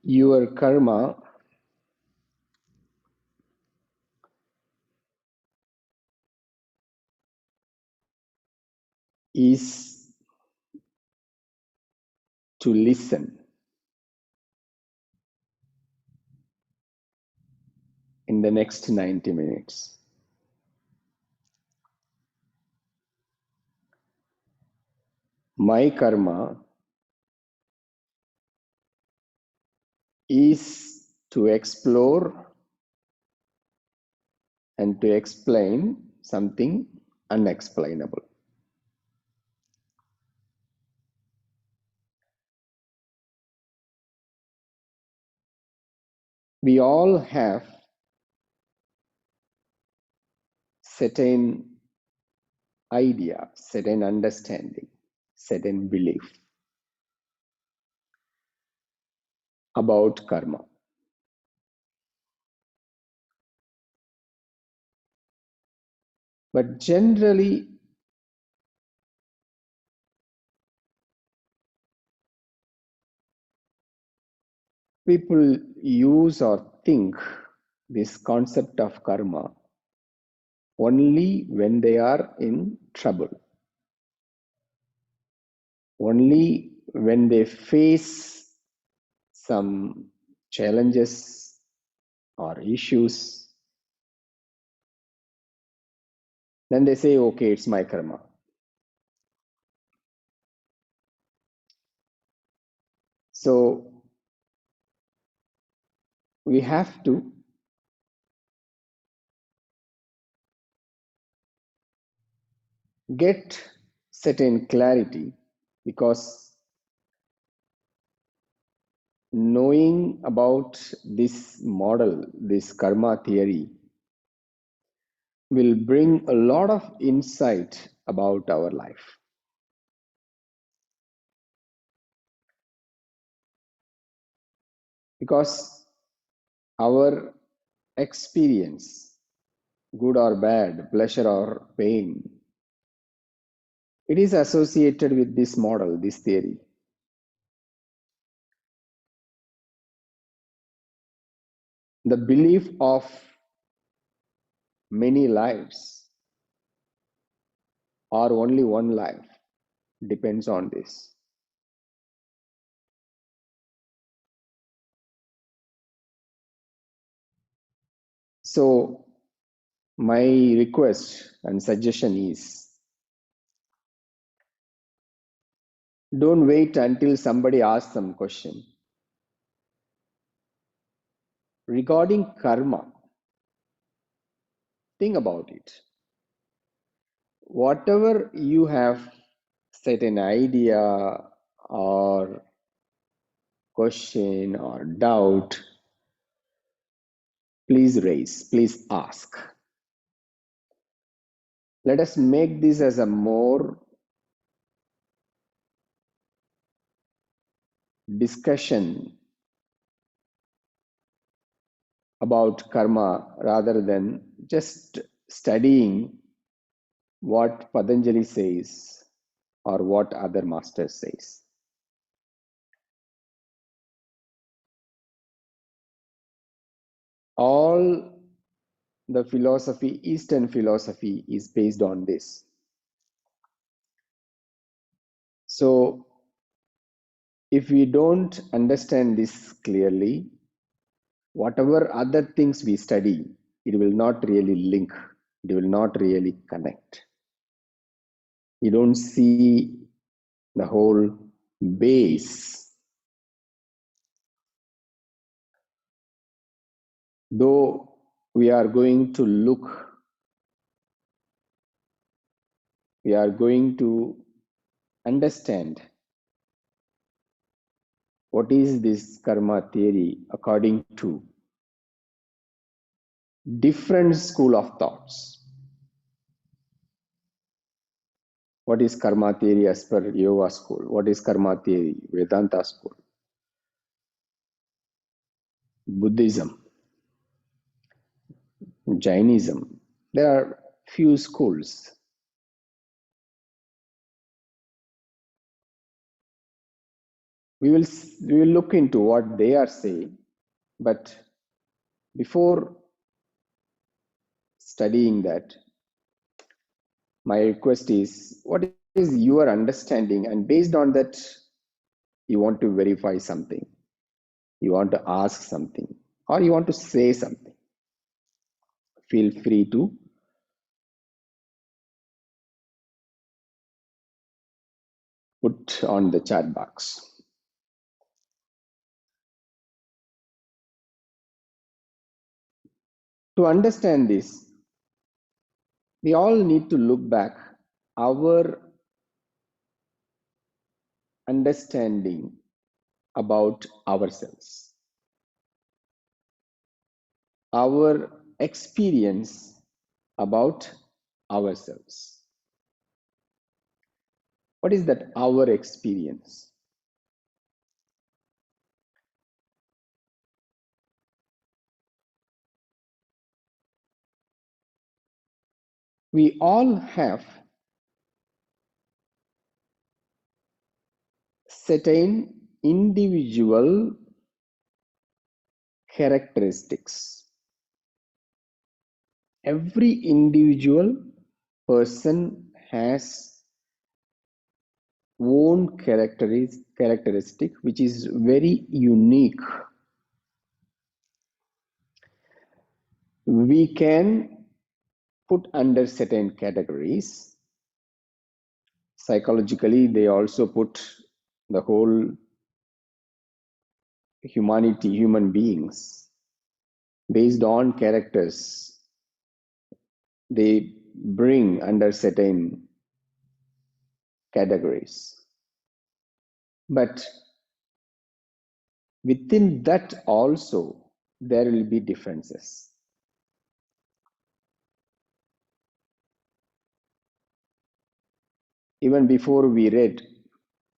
your karma is to listen in the next 90 minutes. My karma is to explore and to explain something unexplainable. We all have certain idea, certain understanding, certain belief about karma. But generally, people use or think this concept of karma only when they are in trouble, only when they face some challenges or issues. Then they say, okay, it's my karma. So we have to get certain clarity, because knowing about this model, this karma theory, will bring a lot of insight about our life. Because our experience, good or bad, pleasure or pain, it is associated with this model, this theory. The belief of many lives or only one life depends on this. So my request and suggestion is, don't wait until somebody asks some question. Regarding karma, think about it. Whatever you have set an idea or question or doubt, please raise, please ask. Let us make this as a more discussion about karma rather than just studying what Patanjali says or what other masters says. All the philosophy, Eastern philosophy, is based on this. So if we don't understand this clearly, whatever other things we study, it will not really link, it will not really connect. You don't see the whole base. Though we are going to look, we are going to understand what is this karma theory according to different school of thoughts. What is karma theory as per yoga school? What is karma theory, Vedanta school, Buddhism, Jainism? There are few schools. We will, we will look into what they are saying, but before studying that, my request is, what is your understanding? And based on that, you want to verify something, you want to ask something, or you want to say something. Feel free to put on the chat box. To understand this, we all need to look back our understanding about ourselves, our experience about ourselves. What is that our experience? We all have certain individual characteristics. Every individual person has own characteristic which is very unique. We can put under certain categories. Psychologically, they also put the whole humanity, human beings, based on characters. They bring under certain categories. But within that also, there will be differences. Even before we read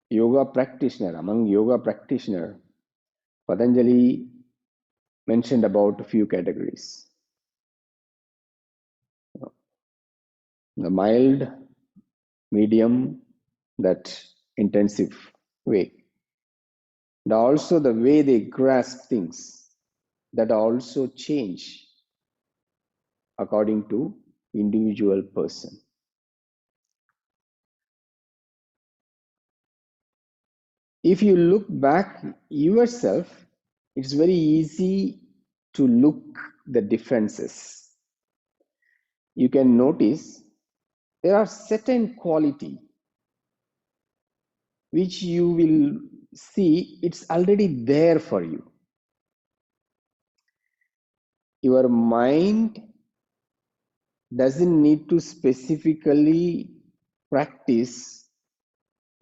yoga practitioner, among yoga practitioner, Patanjali mentioned about a few categories. The mild, medium, that intensive way. And also the way they grasp things, that also change according to individual person. If you look back yourself, it's very easy to look the differences. You can notice there are certain quality which you will see it's already there for you. Your mind doesn't need to specifically practice,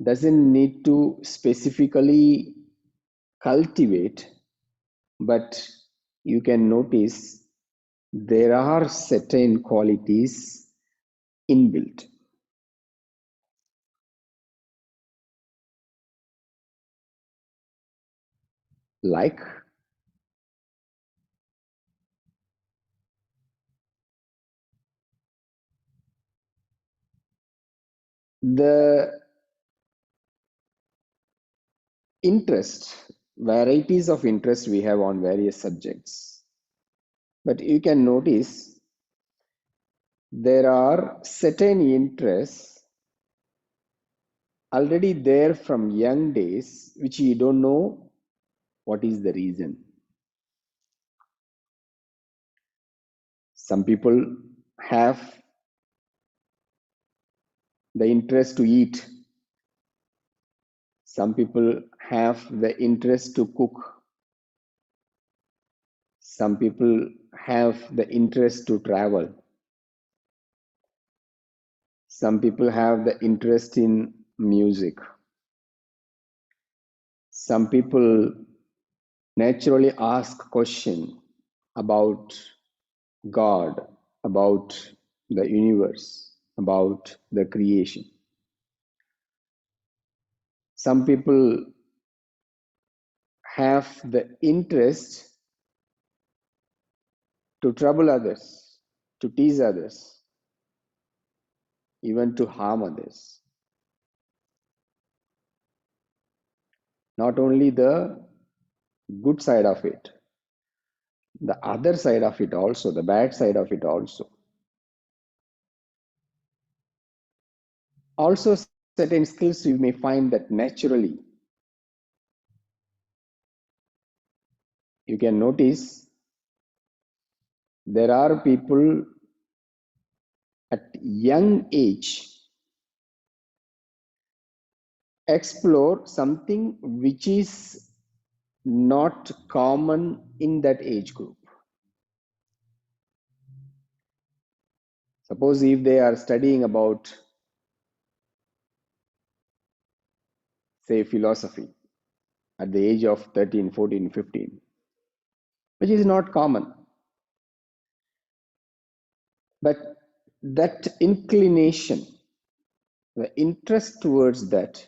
doesn't need to specifically cultivate, but you can notice there are certain qualities inbuilt. Like the interest, varieties of interest we have on various subjects. But you can notice there are certain interests already there from young days, which you don't know what is the reason. Some people have the interest to eat. Some people have the interest to cook. Some people have the interest to travel. Some people have the interest in music. Some people naturally ask question about God, about the universe, about the creation. Some people have the interest to trouble others, to tease others, even to harm others. Not only the good side of it, the other side of it also, the bad side of it also. Also, certain skills you may find that naturally. You can notice there are people at young age explore something which is not common in that age group. Suppose if they are studying about, say, philosophy at the age of 13, 14, 15, which is not common. But that inclination, the interest towards that,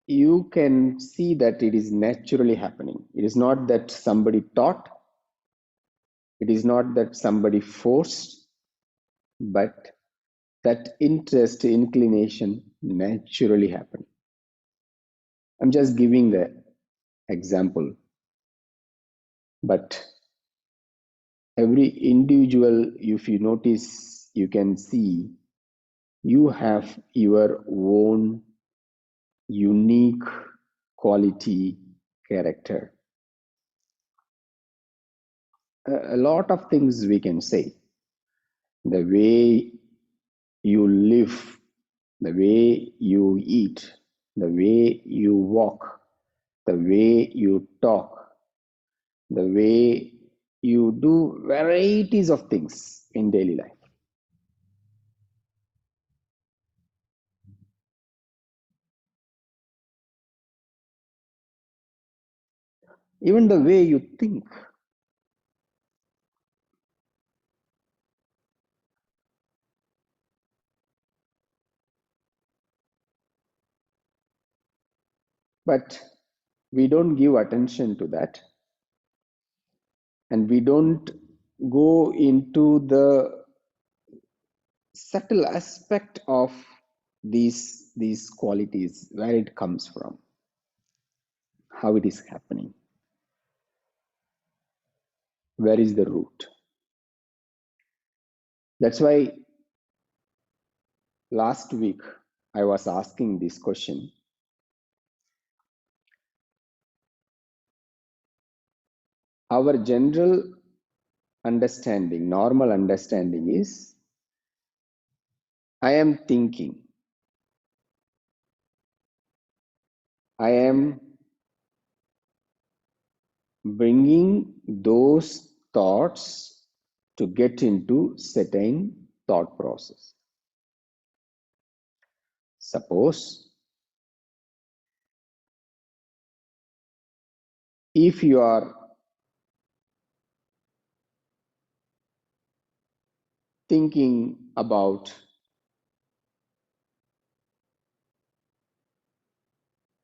you can see that it is naturally happening. It is not that somebody taught, it is not that somebody forced, but that interest, inclination naturally happen. I'm just giving the example, but every individual, if you notice, you can see you have your own unique quality, character. A lot of things we can say. The way you live, the way you eat, the way you walk, the way you talk, the way you do varieties of things in daily life. Even the way you think. But we don't give attention to that, and we don't go into the subtle aspect of these qualities, where it comes from, how it is happening, where is the root. That's why last week I was asking this question. Our general understanding, normal understanding is, I am thinking, I am bringing those thoughts to get into certain thought process. Suppose if you are thinking about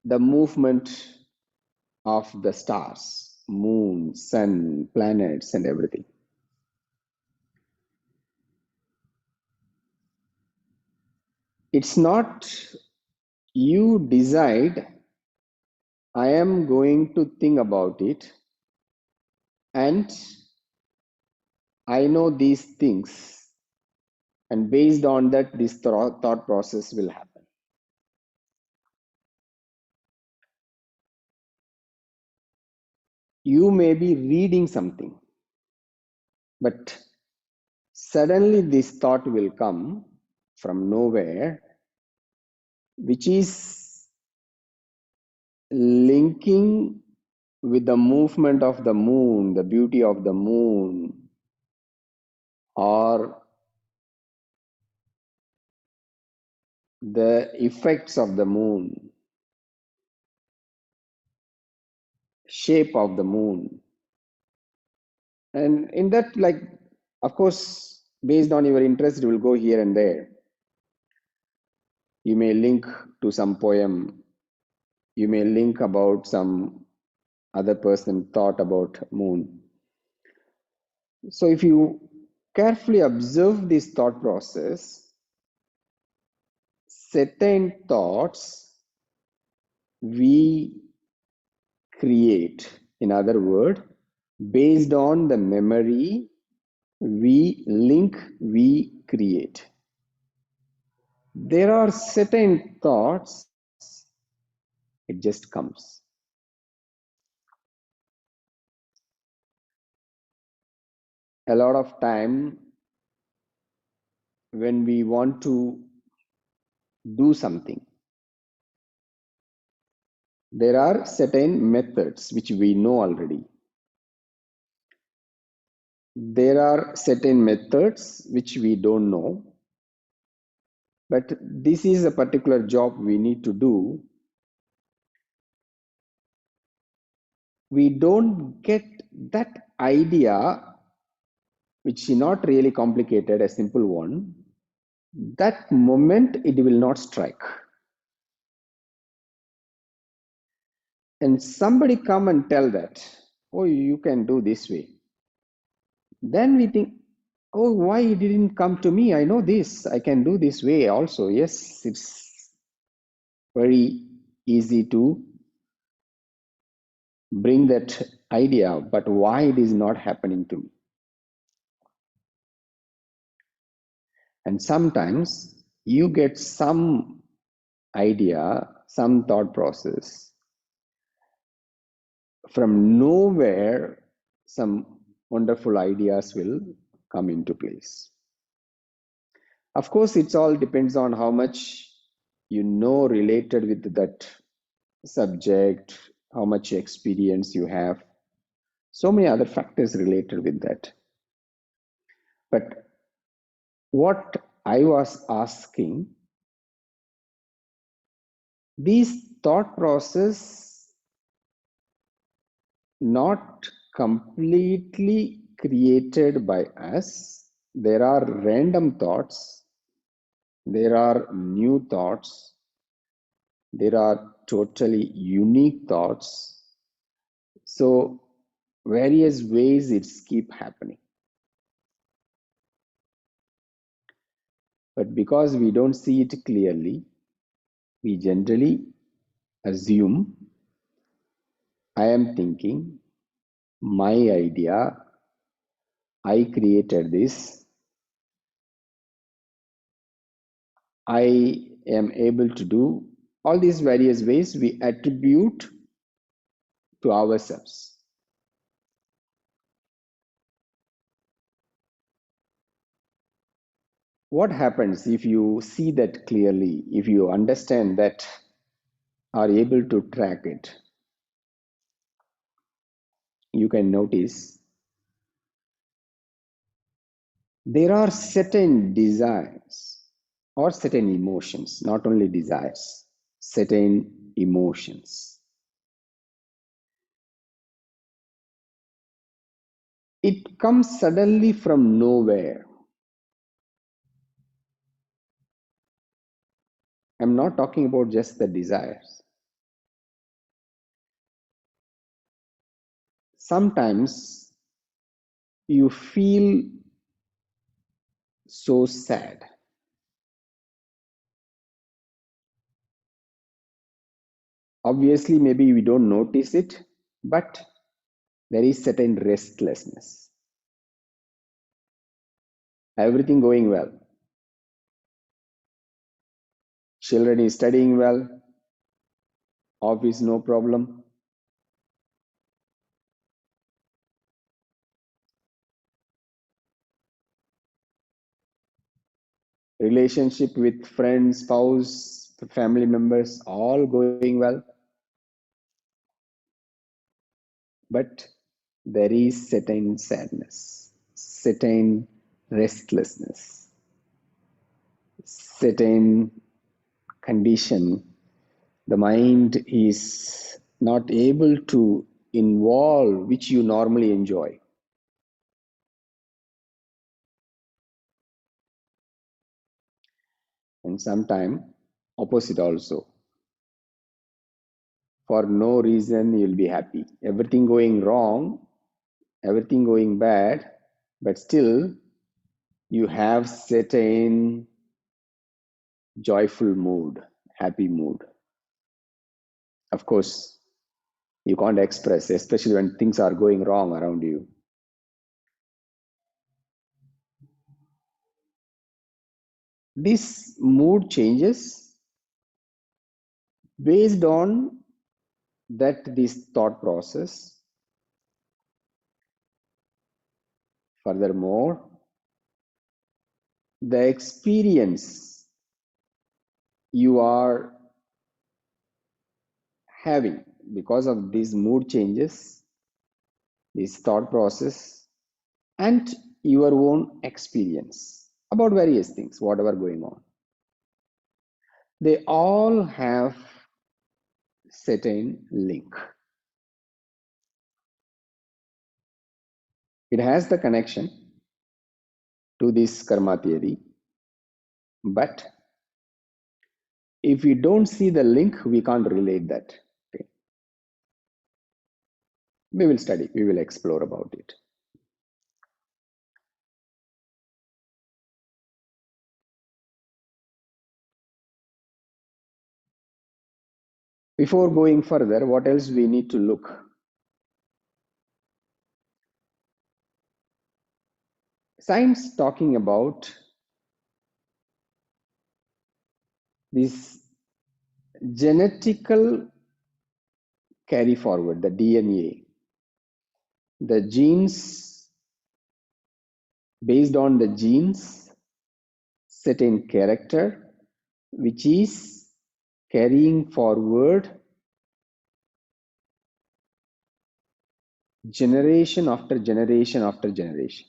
the movement of the stars, moon, sun, planets, and everything, it's not you decide, I am going to think about it and I know these things, and based on that, this thought process will happen. You may be reading something, but suddenly this thought will come from nowhere, which is linking with the movement of the moon, the beauty of the moon, or the effects of the moon, shape of the moon. And in that, like, of course, based on your interest, it will go here and there. You may link to some poem, you may link about some other person thought about moon. So if you carefully observe this thought process, certain thoughts we create. In other words, based on the memory we link, we create. There are certain thoughts, it just comes. A lot of time when we want to do something, there are certain methods which we know already. There are certain methods which we don't know, but this is a particular job we need to do. We don't get that idea, which is not really complicated, a simple one. That moment it will not strike. And somebody come and tell that, oh, you can do this way. Then we think, oh, why it didn't come to me? I know this, I can do this way also. Yes, it's very easy to bring that idea, but why it is not happening to me? And sometimes you get some idea, some thought process from nowhere, some wonderful ideas will come into place. Of course, it all depends on how much you know related with that subject, how much experience you have. So many other factors related with that. But what I was asking, these thought process not completely created by us. There are random thoughts, there are new thoughts, there are totally unique thoughts. So various ways it's keep happening. But because we don't see it clearly, we generally assume, I am thinking, my idea, I created this, I am able to do. All these various ways we attribute to ourselves. What happens if you see that clearly, if you understand that, are able to track it? You can notice there are certain desires or certain emotions, not only desires, certain emotions. It comes suddenly from nowhere. I'm not talking about just the desires. Sometimes you feel so sad. Obviously, maybe we don't notice it, but there is certain restlessness. Everything going well. Children is studying well. Office no problem. Relationship with friends, spouse, family members, all going well. But there is certain sadness, certain restlessness, certain condition. The mind is not able to involve, which you normally enjoy. And sometimes opposite also. For no reason you'll be happy. Everything going wrong, everything going bad, but still you have certain joyful mood, happy mood. Of course, You can't express, especially when things are going wrong around you. This mood changes based on that this thought process. Furthermore, the experience you are having because of these mood changes, this thought process, and your own experience about various things, whatever going on, they all have certain link. It has the connection to this karma theory, but if we don't see the link, we can't relate that. Okay. We will study, we will explore about it. Before going further, what else we need to look? Science talking about this genetical carry forward, the DNA, the genes, based on the genes, certain character, which is carrying forward generation after generation after generation.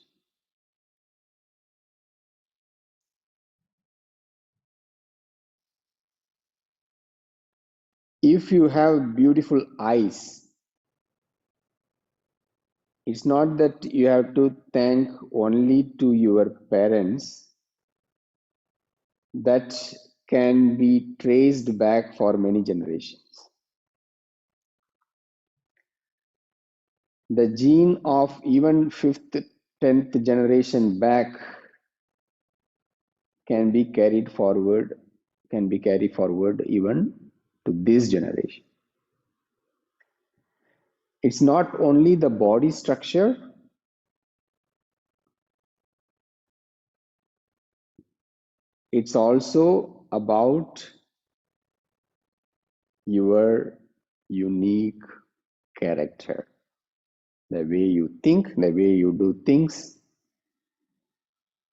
If you have beautiful eyes, it's not that you have to thank only to your parents, that can be traced back for many generations. The gene of even 5th, 10th generation back can be carried forward, even to this generation. It's not only the body structure, it's also about your unique character, the way you think, the way you do things.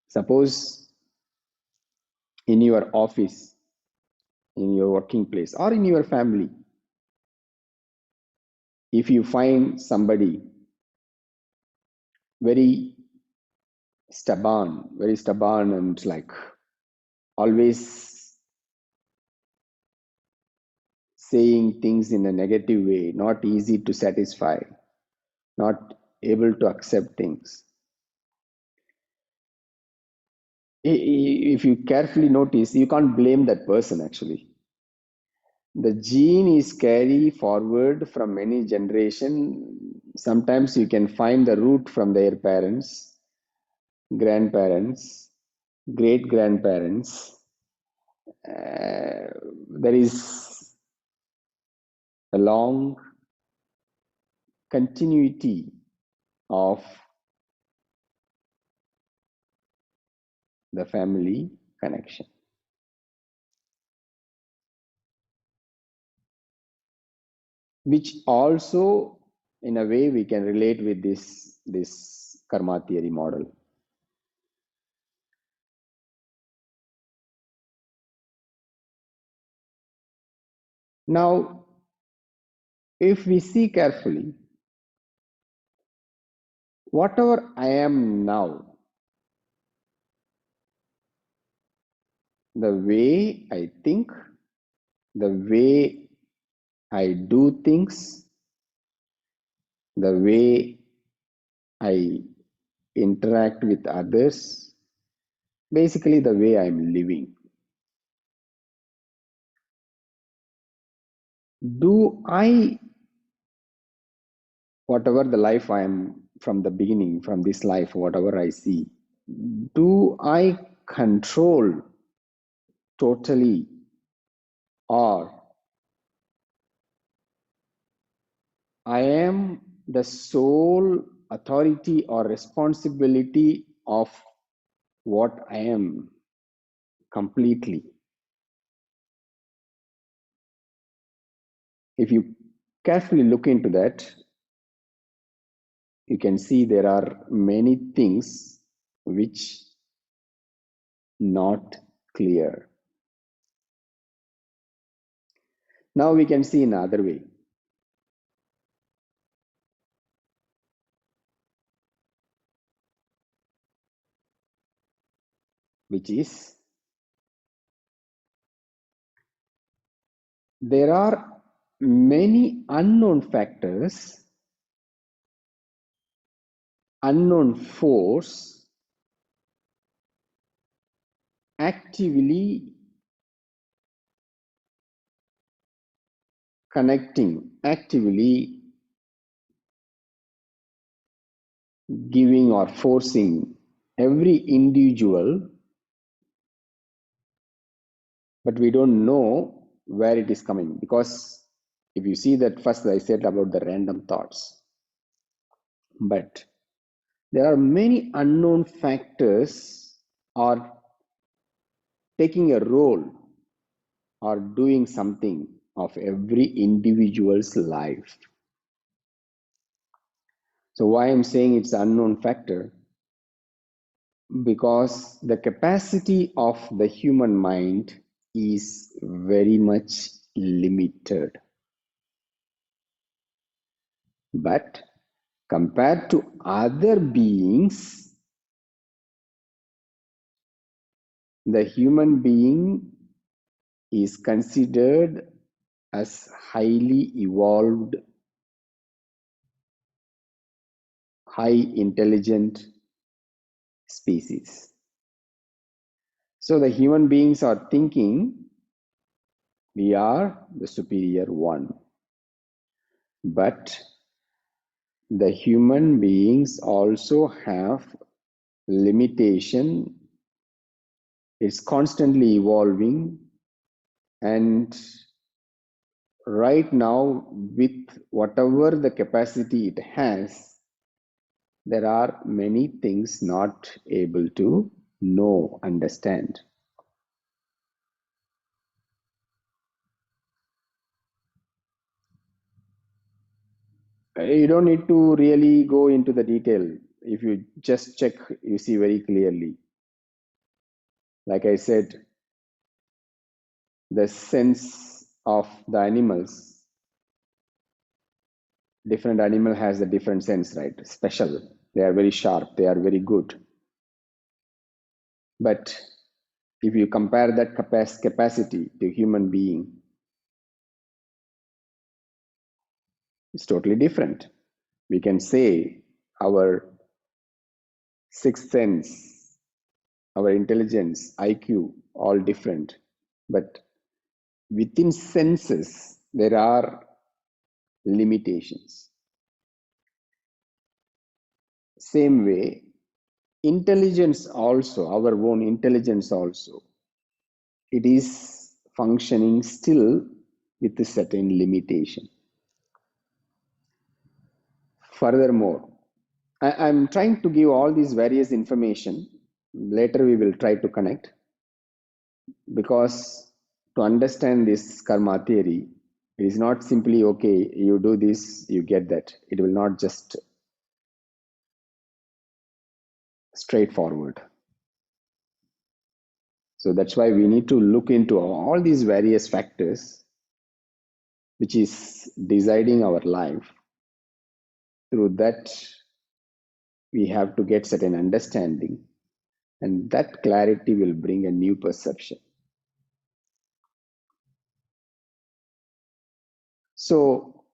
Suppose in your office, in your working place, or in your family, if you find somebody very stubborn and like always saying things in a negative way, not easy to satisfy, not able to accept things. If you carefully notice, you can't blame that person actually. The gene is carried forward from many generations. Sometimes you can find the root from their parents, grandparents, great grandparents. There is a long continuity of the family connection. Which also, in a way, we can relate with this karma theory model. Now, if we see carefully, whatever I am now, the way I think, the way I do things, the way I interact with others, basically the way I'm living. Do I, whatever the life I am from the beginning, from this life, whatever I see, do I control totally, or I am the sole authority or responsibility of what I am completely. If you carefully look into that, you can see there are many things which not clear. Now we can see in another way, which is there are many unknown factors, unknown force actively connecting, actively giving or forcing every individual, but we don't know where it is coming. Because if you see that, first I said about the random thoughts, but there are many unknown factors are taking a role or doing something of every individual's life. So why I'm saying it's an unknown factor? Because the capacity of the human mind is very much limited. But compared to other beings, the human being is considered as highly evolved, high intelligent species. So the human beings are thinking we are the superior one. But the human beings also have limitation. It's constantly evolving, and right now, with whatever the capacity it has, there are many things not able to know, understand. You don't need to really go into the detail. If you just check, you see very clearly. Like I said, the sense of the animals, different animal has a different sense, right? Special. They are very sharp. They are very good. But if you compare that capacity to human being, it's totally different. We can say our sixth sense, our intelligence, IQ, all different. But within senses, there are limitations. Same way, intelligence also, our own intelligence also, it is functioning still with a certain limitation. Furthermore, I'm trying to give all these various information. Later we will try to connect, because to understand this karma theory, it is not simply, okay, you do this, you get that. It will not just straightforward. So that's why we need to look into all these various factors which is deciding our life. Through that, we have to get certain understanding, and that clarity will bring a new perception. So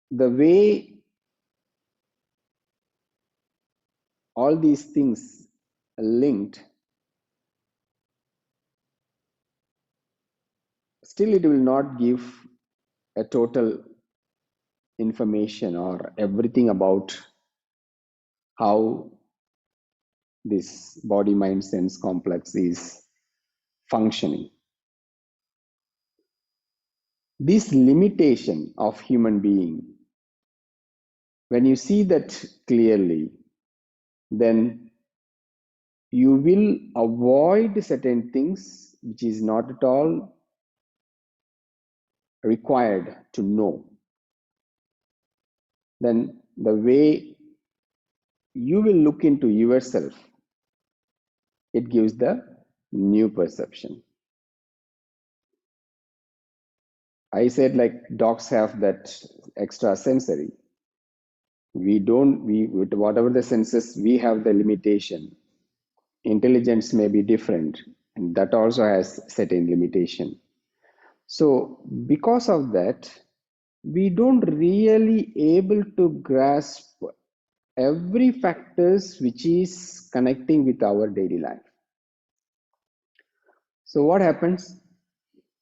the way all these things are linked, still it will not give a total information or everything about how this body mind sense complex is functioning. This limitation of human being, when you see that clearly, then you will avoid certain things which is not at all required to know. Then the way you will look into yourself, it gives the new perception. I said like dogs have that extra sensory. We don't, we, with whatever the senses, we have the limitation. Intelligence may be different, and that also has certain limitation. So because of that, we don't really able to grasp every factors which is connecting with our daily life. So what happens?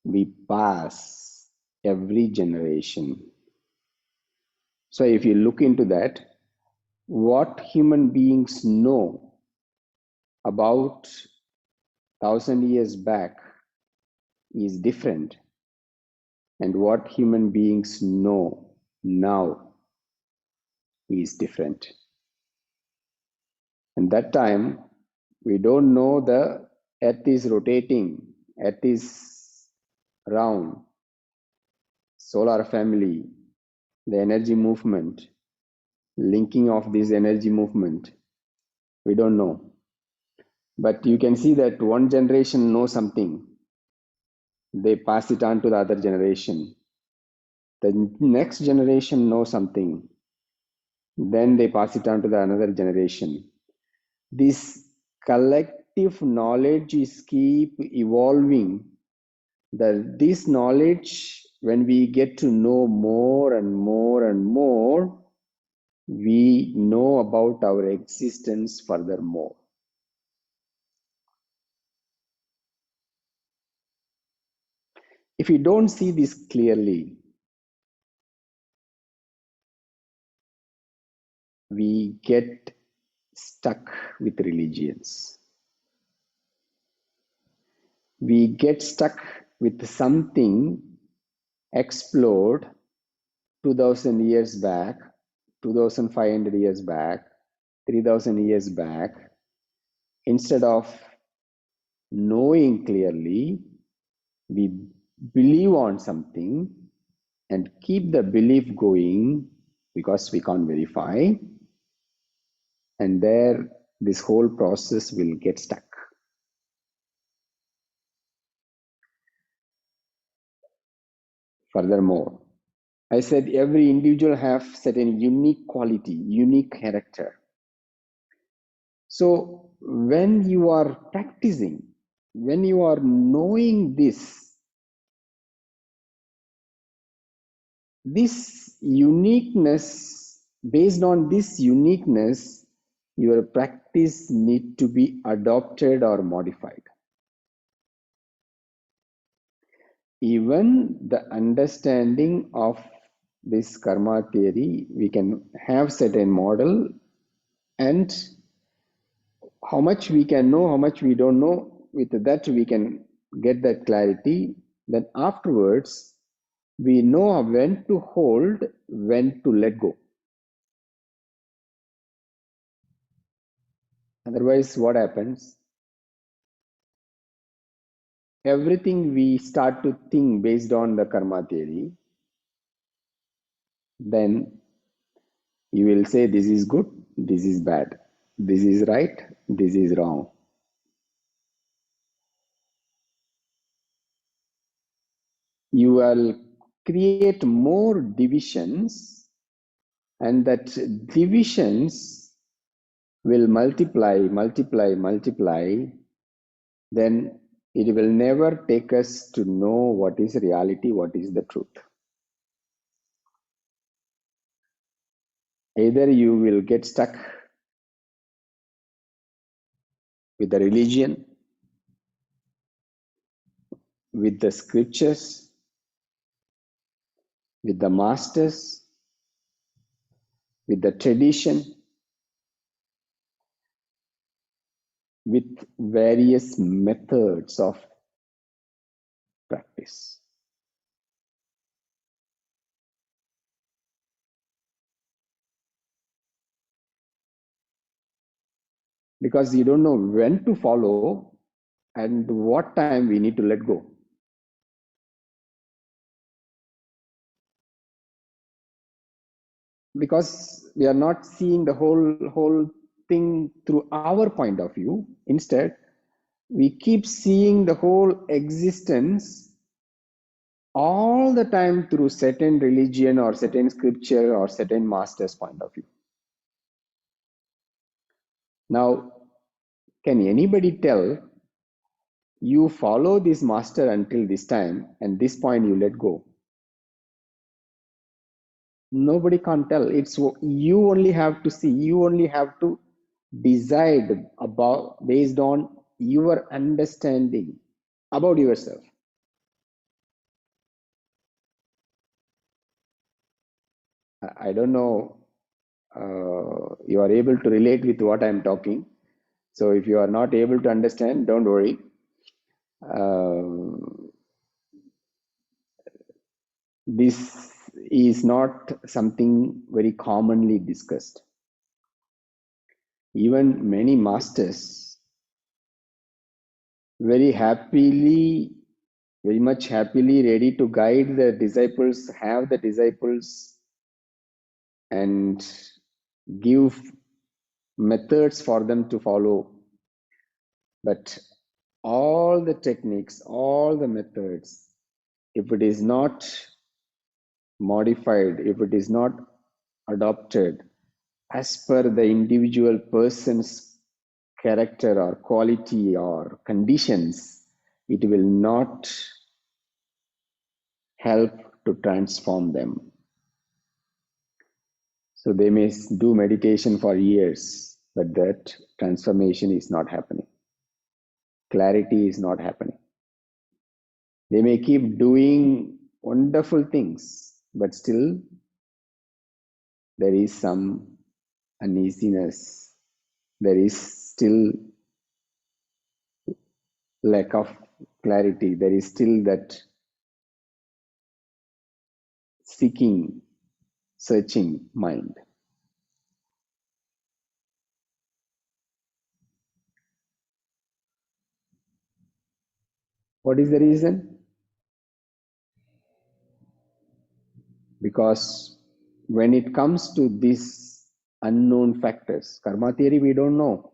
We pass every generation. So if you look into that, what human beings know about 1,000 years back is different, and what human beings know now is different. And that time, we don't know the earth is rotating, earth is round, solar family, the energy movement, linking of this energy movement. We don't know. But you can see that one generation knows something, they pass it on to the other generation. The next generation knows something, then they pass it on to the another generation. This collective knowledge is keep evolving. This knowledge, when we get to know more and more and more, we know about our existence furthermore. If you don't see this clearly, we get stuck with religions. We get stuck with something explored 2000 years back, 2500 years back, 3000 years back. Instead of knowing clearly, we believe on something and keep the belief going because we can't verify, and there this whole process will get stuck. Furthermore, I said every individual have certain unique quality, unique character. So when you are practicing, when you are knowing this uniqueness, based on this uniqueness, your practice need to be adopted or modified. Even the understanding of this karma theory, we can have certain model, and how much we can know, how much we don't know, with that we can get that clarity. Then afterwards, we know when to hold, when to let go. Otherwise, what happens? Everything we start to think based on the karma theory, then you will say this is good, this is bad, this is right, this is wrong. You will create more divisions, and that divisions will multiply, then it will never take us to know what is reality, what is the truth. Either you will get stuck with the religion, with the scriptures, with the masters, with the tradition, with various methods of practice. because you don't know when to follow and what time we need to let go. Because we are not seeing the whole thing through our point of view. Instead, we keep seeing the whole existence all the time through certain religion or certain scripture or certain master's point of view. Now, can anybody tell you follow this master until this time and this point you let go? Nobody can tell. It's you only have to see, you only have to decide about based on your understanding about yourself. I don't know you are able to relate with what I'm talking. So if you are not able to understand, don't worry. This is not something very commonly discussed. Even many masters very much happily ready to guide the disciples, have the disciples and give methods for them to follow. But all the techniques, all the methods, if it is not modified, if it is not adopted as per the individual person's character or quality or conditions, it will not help to transform them. So they may do meditation for years, but that transformation is not happening. Clarity is not happening. They may keep doing wonderful things, but still there is some uneasiness. There is still lack of clarity. There is still that seeking, searching mind. What is the reason? Because when it comes to these unknown factors, karma theory, we don't know.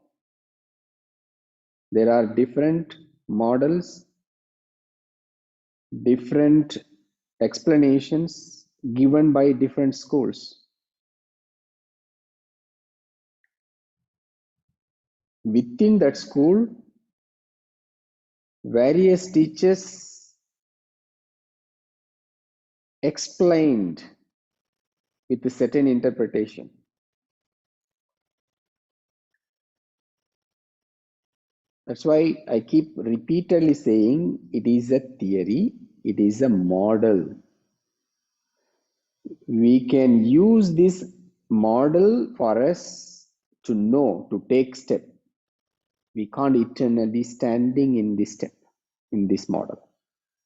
There are different models, different explanations given by different schools. Within that school, various teachers explained with a certain interpretation. That's why I keep repeatedly saying it is a theory, it is a model. We can use this model for us to know, to take step. We can't eternally standing in this step, in this model.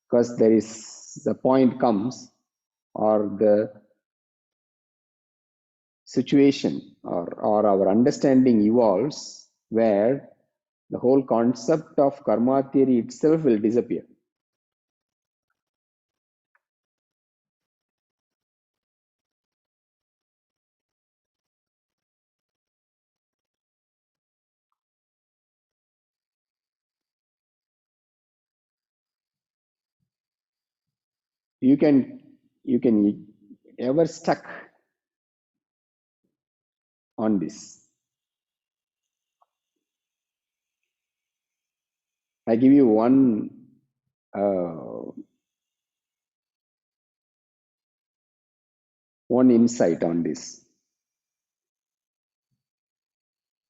Because there is the point comes or the situation or our understanding evolves where the whole concept of karma theory itself will disappear. You can ever stuck on this. I give you uh, one insight on this.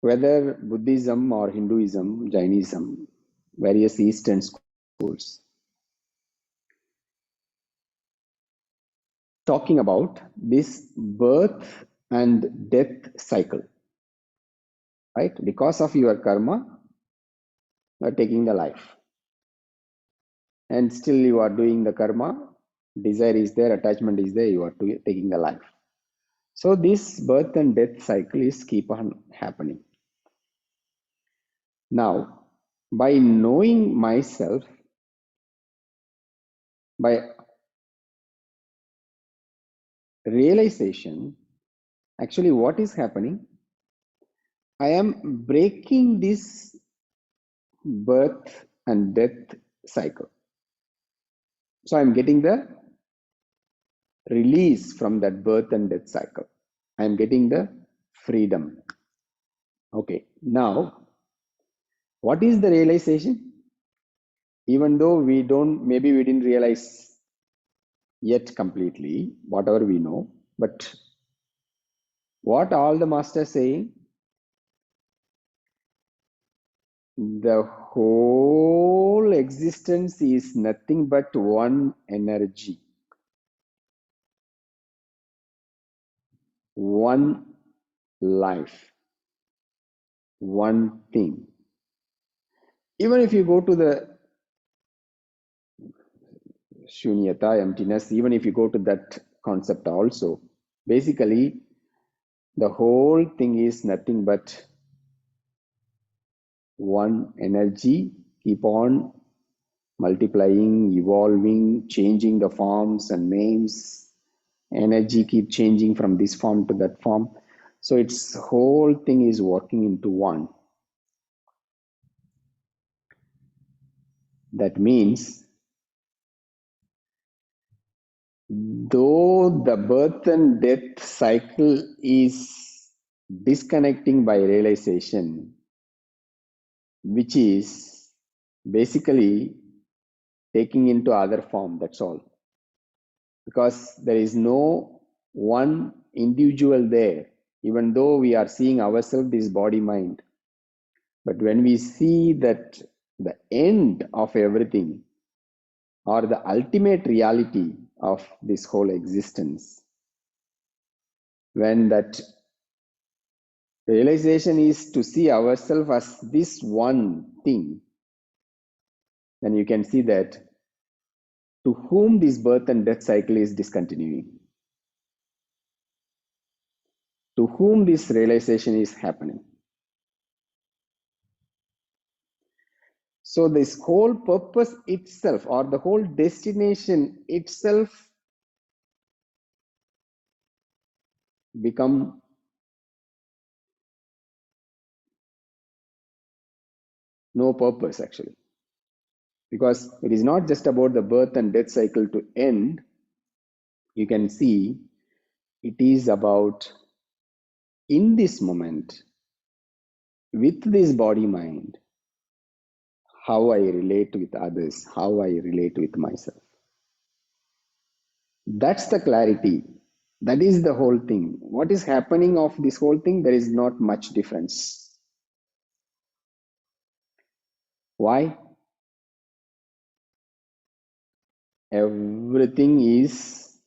Whether Buddhism or Hinduism, Jainism, various Eastern schools, talking about this birth and death cycle, right? Because of your karma, you are taking the life. And still you are doing the karma, desire is there, attachment is there, you are taking the life. So this birth and death cycle is keep on happening. Now, by knowing myself, by realization, actually what is happening, I am breaking this birth and death cycle. So I'm getting the release from that birth and death cycle. I'm getting the freedom. Okay, now what is the realization? Even though maybe we didn't realize yet completely, whatever we know, but what all the masters saying, the whole existence is nothing but one energy, one life, one thing. Even if you go to the shunyata, emptiness, even if you go to that concept also, basically the whole thing is nothing but one energy, keep on multiplying, evolving, changing the forms and names. Energy keep changing from this form to that form. So its whole thing is working into one. That means, though the birth and death cycle is disconnecting by realization, which is basically taking into other form, that's all. Because there is no one individual there, even though we are seeing ourselves, this body mind. But when we see that the end of everything, or the ultimate reality of this whole existence, when that realization is to see ourselves as this one thing, then you can see that to whom this birth and death cycle is discontinuing, to whom this realization is happening. So this whole purpose itself, or the whole destination itself, become no purpose actually, because it is not just about the birth and death cycle to end. You can see it is about, in this moment, with this body mind, how I relate with others, how I relate with myself. That's the clarity. That is the whole thing. What is happening of this whole thing? There is not much difference. Why? Everything is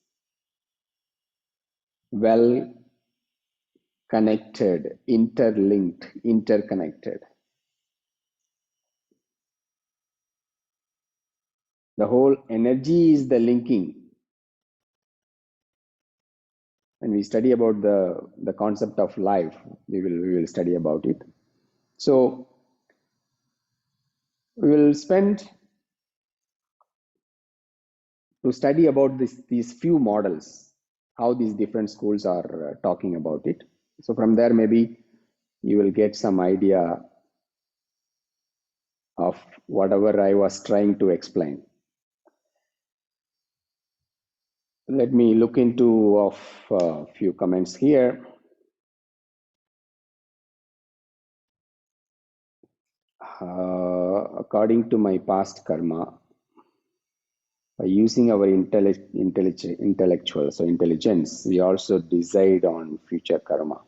well connected, interlinked, interconnected. The whole energy is the linking. And we study about the concept of life, we will study about it. So we will spend to study about these few models, how these different schools are talking about it. So from there, maybe you will get some idea of whatever I was trying to explain. Let me look into a few comments here. According to my past karma, by using our intelligence, we also decide on future karma.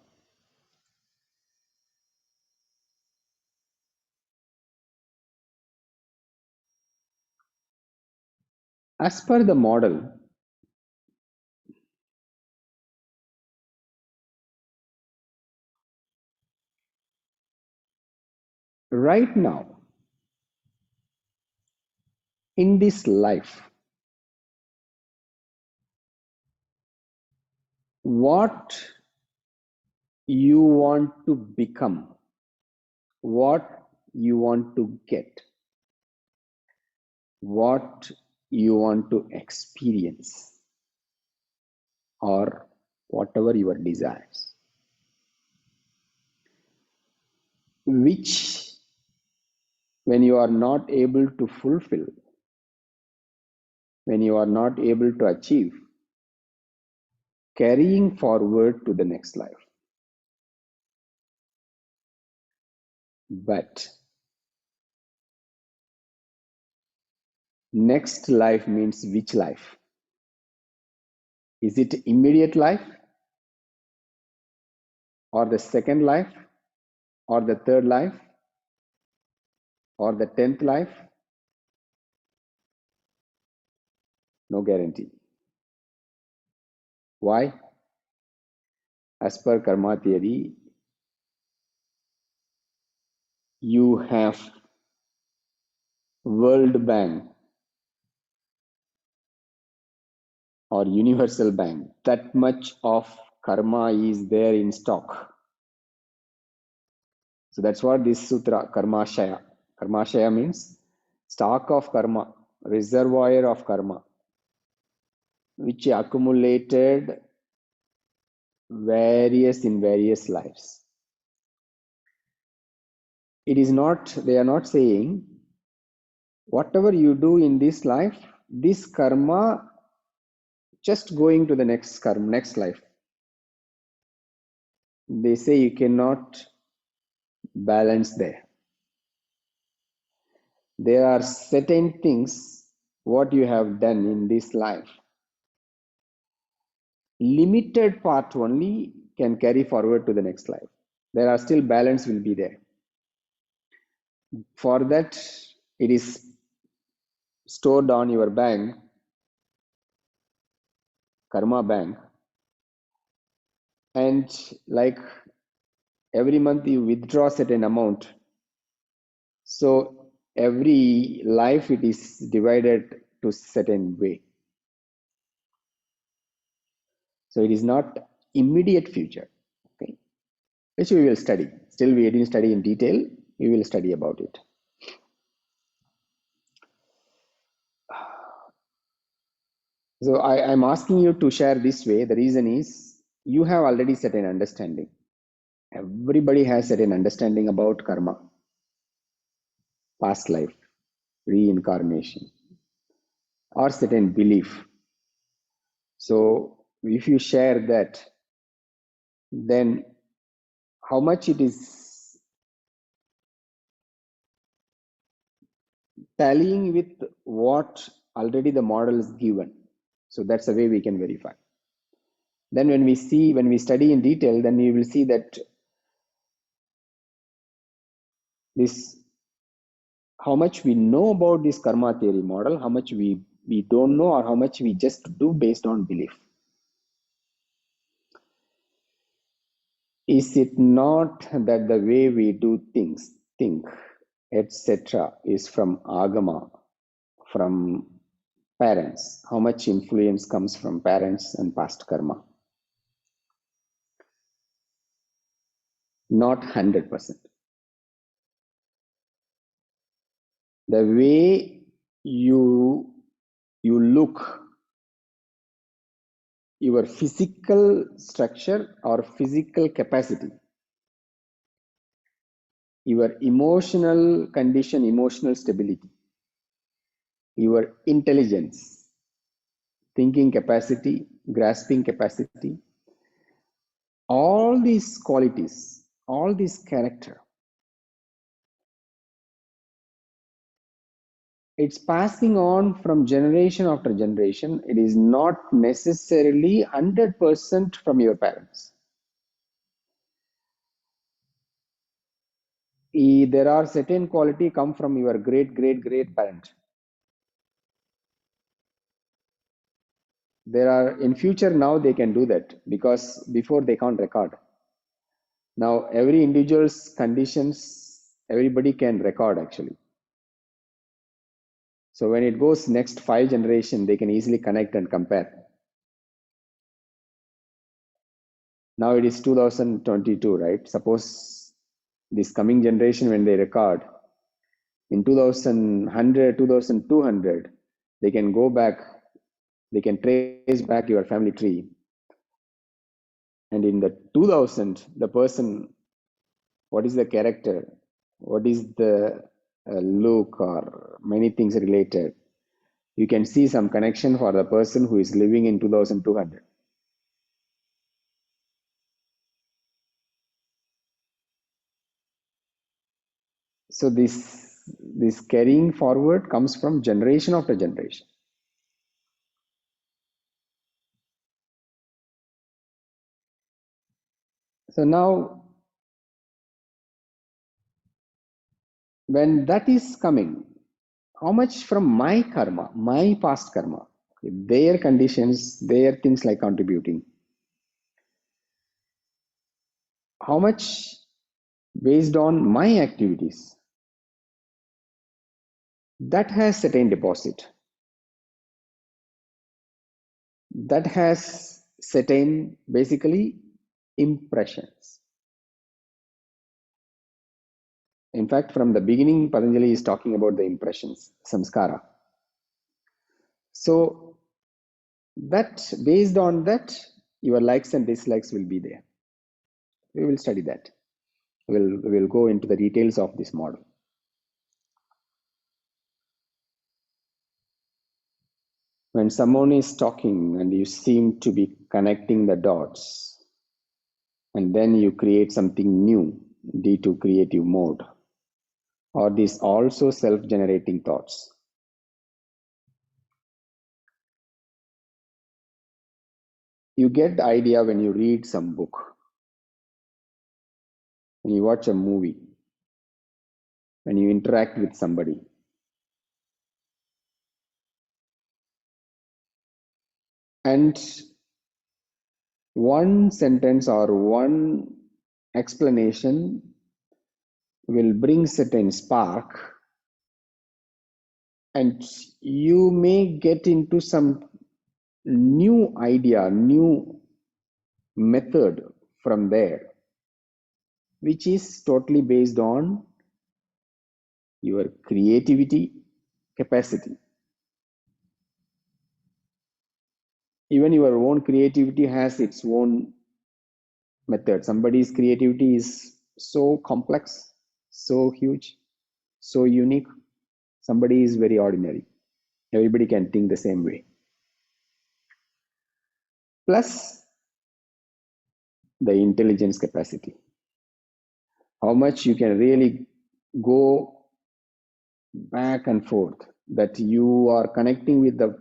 As per the model, right now, in this life, what you want to become, what you want to get, what you want to experience, or whatever your desires, which when you are not able to fulfill, when you are not able to achieve, carrying forward to the next life. But next life means which life? Is it immediate life, or the second life, or the third life, or the 10th life? No guarantee. Why? As per karma theory, you have World Bank or Universal Bank. That much of karma is there in stock. So that's what this sutra, karma-ashaya. Karma-ashaya means stock of karma, reservoir of karma, which accumulated in various lives. It is not, they are not saying whatever you do in this life, this karma just going to the next karma, next life. They say you cannot balance there. There are certain things what you have done in this life. Limited part only can carry forward to the next life. There are still balance will be there. For that, it is stored on your bank, karma bank, and like every month you withdraw certain amount. So every life it is divided to certain way. So it is not immediate future, okay, which we will study. Still we didn't study in detail. We will study about it. So I'm asking you to share this way. The reason is you have already certain understanding. Everybody has certain understanding about karma, past life, reincarnation, or certain belief. So if you share that, then how much it is tallying with what already the model is given. So that's the way we can verify. Then when we study in detail, then you will see that this, how much we know about this karma theory model, how much we don't know, or how much we just do based on belief. Is it not that the way we do things, think, etc., is from agama, from parents? How much influence comes from parents and past karma? Not 100%. The way you look, your physical structure or physical capacity, your emotional condition, emotional stability, your intelligence, thinking capacity, grasping capacity, all these qualities, all this character, it's passing on from generation after generation. It is not necessarily 100% from your parents. There are certain quality come from your great parent. There are in future now they can do that, because before they can't record. Now every individual's conditions, everybody can record actually. So when it goes next 5 generation, they can easily connect and compare. Now it is 2022, right? Suppose this coming generation when they record, In 2100, 2200, they can go back, they can trace back your family tree. And in the 2000, the person, what is the character, what is the look, or many things related, you can see some connection for the person who is living in 2200. So this carrying forward comes from generation after generation. So now, when that is coming, how much from my karma, my past karma, their conditions, their things like contributing, how much based on my activities, that has certain deposit, that has certain basically impressions. In fact, from the beginning, Patanjali is talking about the impressions, samskara. So that based on that, your likes and dislikes will be there. We will study that. We'll go into the details of this model. When someone is talking and you seem to be connecting the dots, and then you create something new, D2 creative mode, or these also self-generating thoughts. You get the idea when you read some book, when you watch a movie, when you interact with somebody. And one sentence or one explanation will bring certain spark, and you may get into some new idea, new method from there, which is totally based on your creativity capacity. Even your own creativity has its own method. Somebody's creativity is so complex, so huge, so unique. Somebody is very ordinary. Everybody can think the same way. Plus the intelligence capacity. How much you can really go back and forth, that you are connecting with the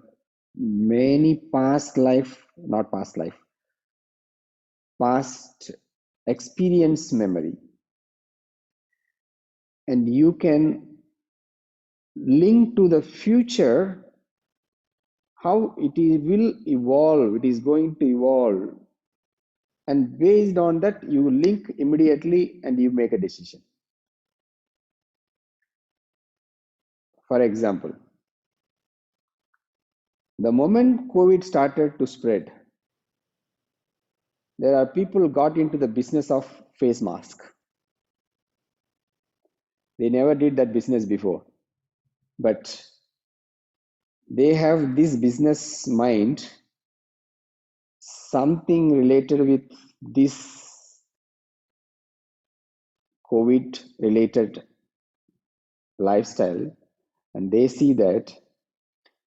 many past life, not past life, past experience memory, and you can link to the future, how will evolve, it is going to evolve, and based on that you link immediately and you make a decision. For example, the moment COVID started to spread, there are people got into the business of face mask. They never did that business before, but they have this business mind, something related with this COVID related lifestyle, and they see that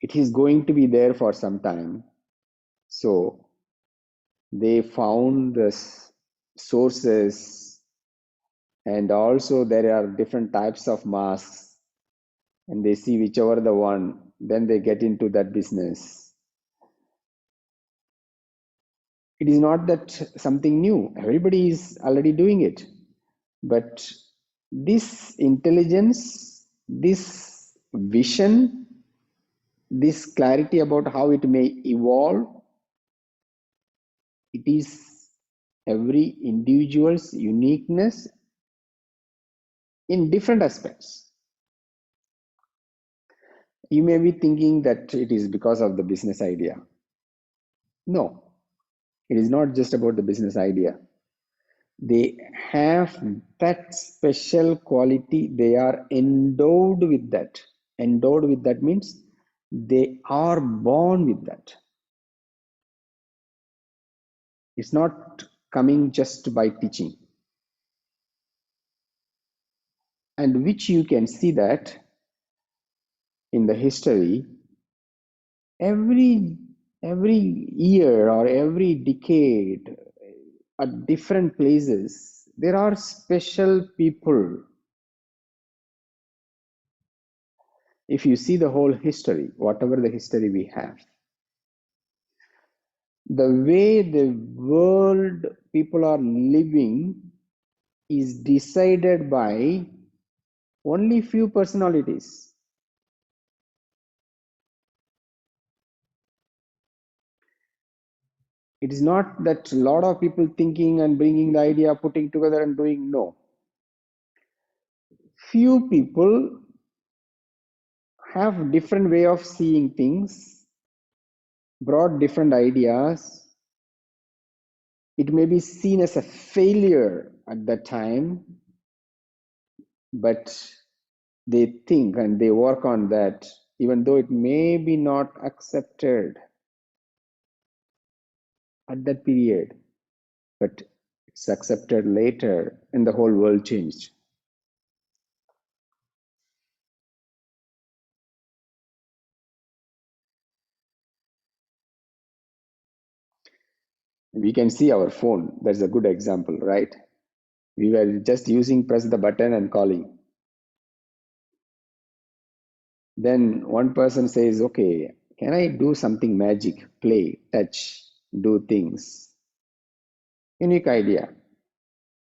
it is going to be there for some time. So they found the sources, and also there are different types of masks, and they see whichever the one, then they get into that business. It is not that something new, everybody is already doing it, but this intelligence, this vision, this clarity about how it may evolve, it is every individual's uniqueness in different aspects. You may be thinking that it is because of the business idea. No, it is not just about the business idea. They have that special quality. They are endowed with that. Endowed with that means they are born with that. It's not coming just by teaching. And which you can see that in the history, every year or every decade at different places, there are special people. If you see the whole history, whatever the history we have, the way the world people are living is decided by only few personalities. It is not that a lot of people thinking and bringing the idea, putting together and doing. No. Few people have different way of seeing things, brought different ideas. It may be seen as a failure at that time, but they think and they work on that, even though it may be not accepted at that period, but it's accepted later and the whole world changed. We can see our phone. That's a good example, right? We were just using press the button and calling. Then one person says, okay, can I do something magic, play, touch, do things? Unique idea.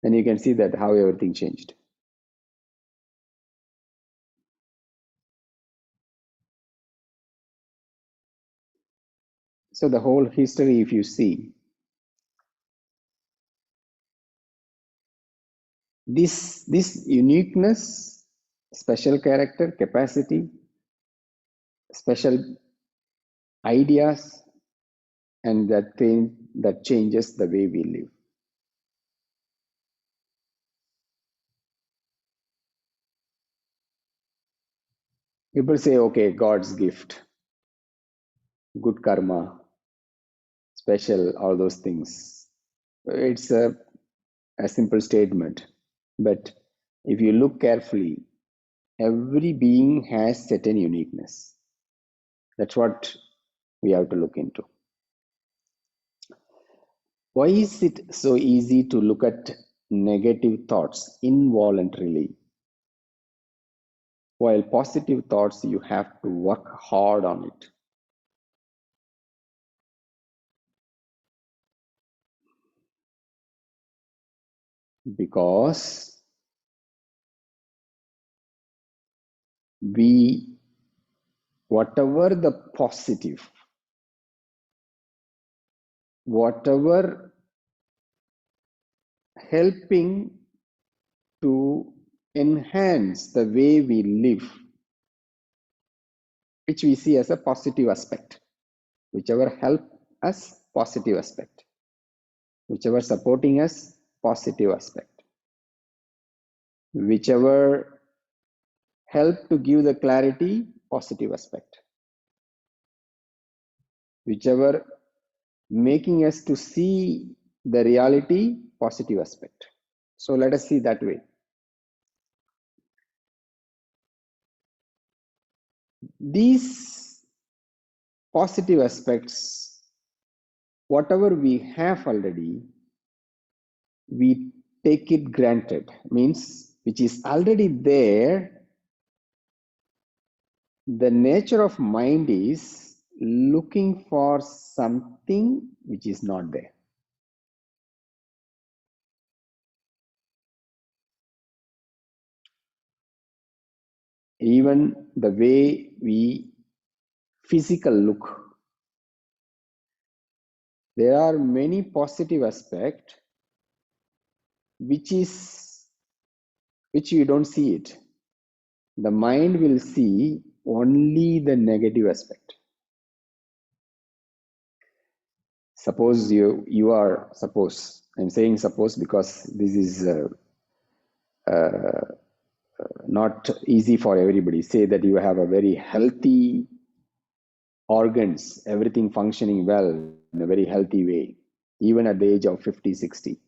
And you can see that how everything changed. So the whole history, if you see, this uniqueness, special character, capacity, special ideas, and that thing that changes the way we live. People say, okay, God's gift, good karma, special, all those things. It's a simple statement. But if you look carefully, every being has certain uniqueness. That's what we have to look into. Why is it so easy to look at negative thoughts involuntarily? While positive thoughts, you have to work hard on it. Because whatever the positive, whatever helping to enhance the way we live, which we see as a positive aspect, whichever help us, positive aspect, whichever supporting us, positive aspect, whichever help to give the clarity, positive aspect, whichever making us to see the reality, positive aspect. So let us see that way. These positive aspects, whatever we have already, we take it granted, means which is already there. The nature of mind is looking for something which is not there. Even the way we physical look, there are many positive aspects which you don't see it. The mind will see only the negative aspect. Suppose I'm saying suppose because this is not easy for everybody. Say that you have a very healthy organs, everything functioning well in a very healthy way, even at the age of 50, 60.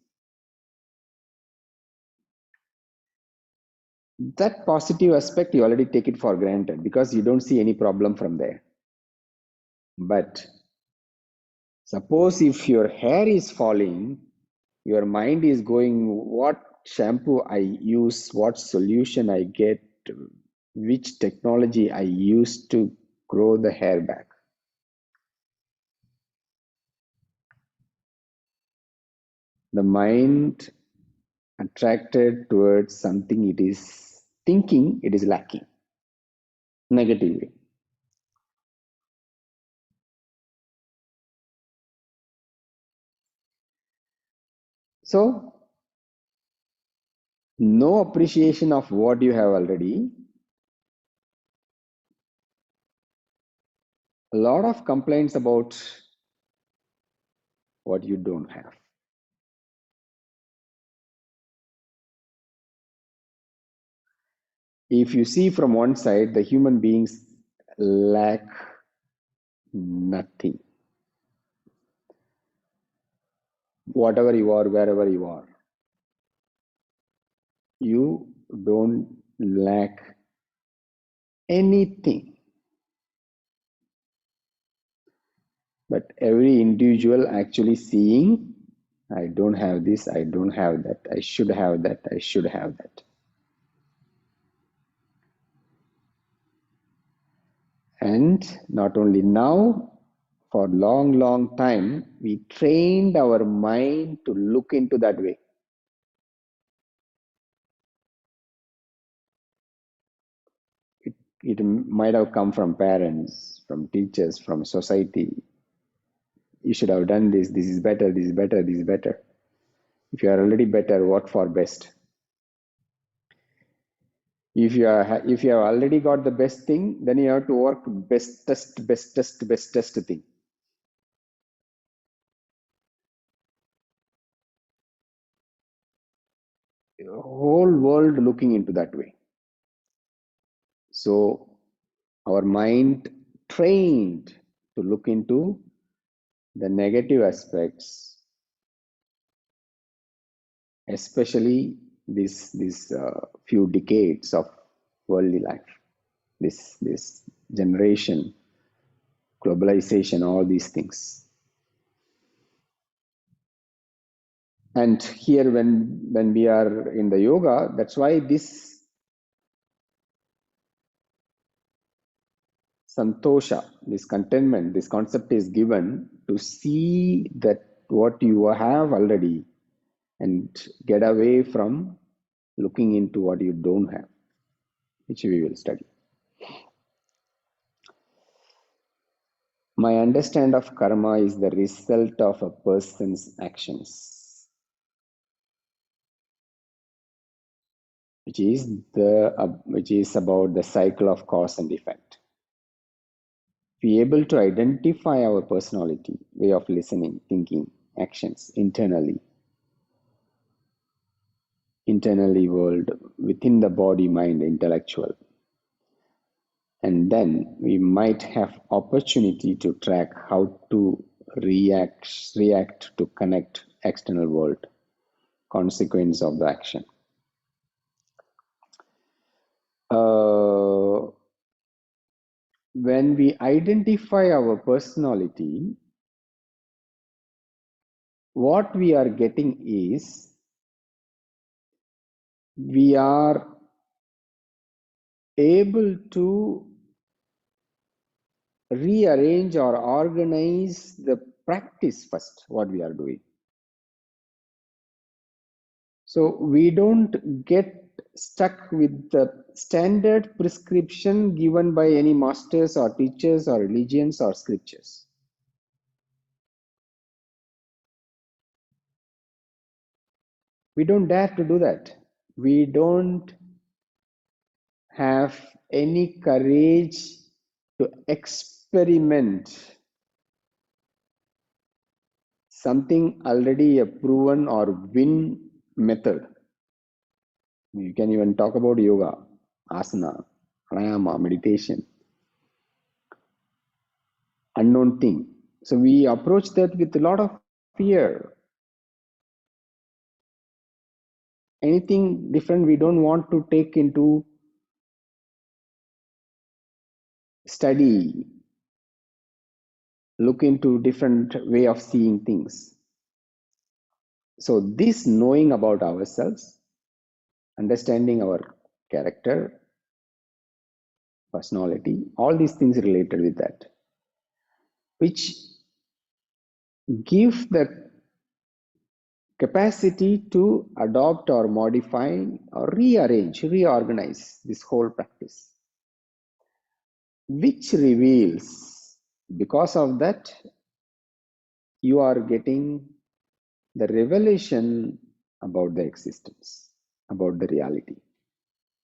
That positive aspect, you already take it for granted because you don't see any problem from there. But suppose if your hair is falling, your mind is going, what shampoo I use, what solution I get, which technology I use to grow the hair back. The mind attracted towards something it is thinking it is lacking negatively. So, no appreciation of what you have already, a lot of complaints about what you don't have. If you see from one side, the human beings lack nothing. Whatever you are, wherever you are, you don't lack anything. But every individual actually seeing, I don't have this, I don't have that, I should have that, I should have that. And not only now, for long, long time, we trained our mind to look into that way. It might have come from parents, from teachers, from society. You should have done this, this is better, this is better, this is better. If you are already better, what for best? If you have already got the best thing, then you have to work bestest thing. The whole world looking into that way. So our mind trained to look into the negative aspects, especially this few decades of worldly life, this generation, globalization, all these things. And here, when we are in the yoga, that's why this santosha, this contentment, this concept is given to see that what you have already and get away from looking into what you don't have, which we will study. My understanding of karma is the result of a person's actions, which is about the cycle of cause and effect. Be able to identify our personality, way of listening, thinking, actions internally world, within the body, mind, intellectual. And then we might have opportunity to track how to react to connect external world, consequence of the action. When we identify our personality, what we are getting is we are able to rearrange or organize the practice first, what we are doing. So we don't get stuck with the standard prescription given by any masters or teachers or religions or scriptures. We don't dare to do that. We don't have any courage to experiment something already a proven or win method. You can even talk about yoga, asana, pranayama, meditation, unknown thing. So we approach that with a lot of fear. Anything different, we don't want to take into study, look into different way of seeing things. So this knowing about ourselves, understanding our character, personality, all these things related with that, which give the capacity to adopt or modify or rearrange, reorganize this whole practice, which reveals, because of that, you are getting the revelation about the existence, about the reality.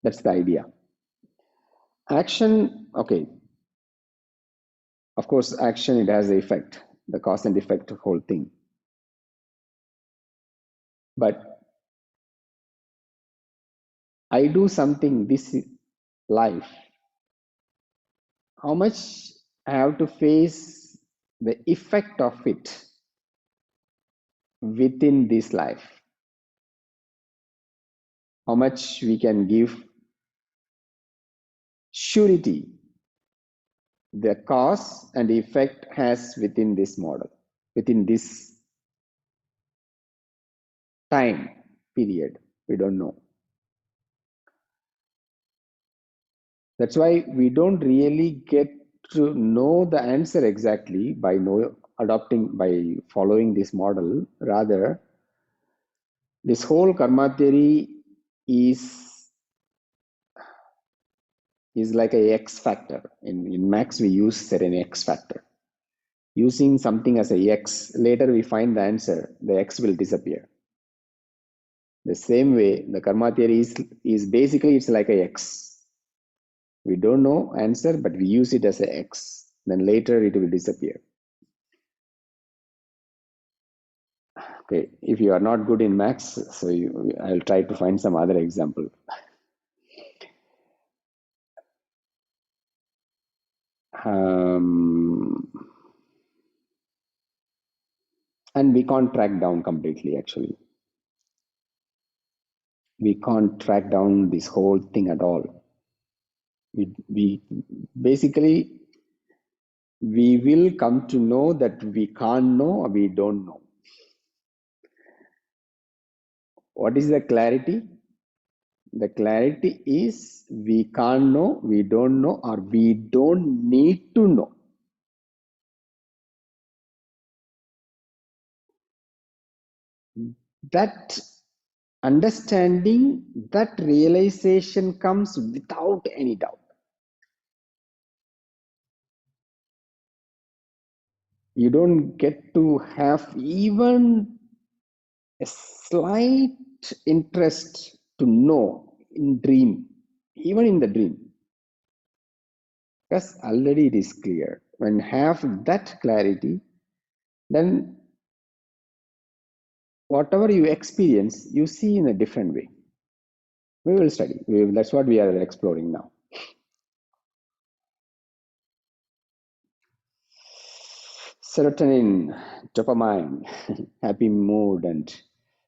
That's the idea. Action, okay, of course, action, it has the effect, the cause and effect whole thing. But I do something this life, how much I have to face the effect of it within this life, how much we can give surety the cause and effect has within this model, within this time period. We don't know. That's why we don't really get to know the answer exactly by adopting, by following this model. Rather, this whole karma theory is like a X factor. In Max, we use certain X factor. Using something as a X, later we find the answer, the X will disappear. The same way, the karma theory is basically, it's like a X. We don't know answer, but we use it as a X. Then later it will disappear. Okay, if you are not good in maths, so I'll try to find some other example. And we can't track down completely, actually. We can't track down this whole thing at all. We basically, we will come to know that we can't know or we don't know. What is the clarity? The clarity is we can't know, we don't know, or we don't need to know. That understanding, that realization comes without any doubt. You don't get to have even a slight interest to know in dream, even in the dream, because already it is clear. When you have that clarity, then whatever you experience, you see in a different way. We will study. That's what we are exploring now. Serotonin, dopamine, happy mood, and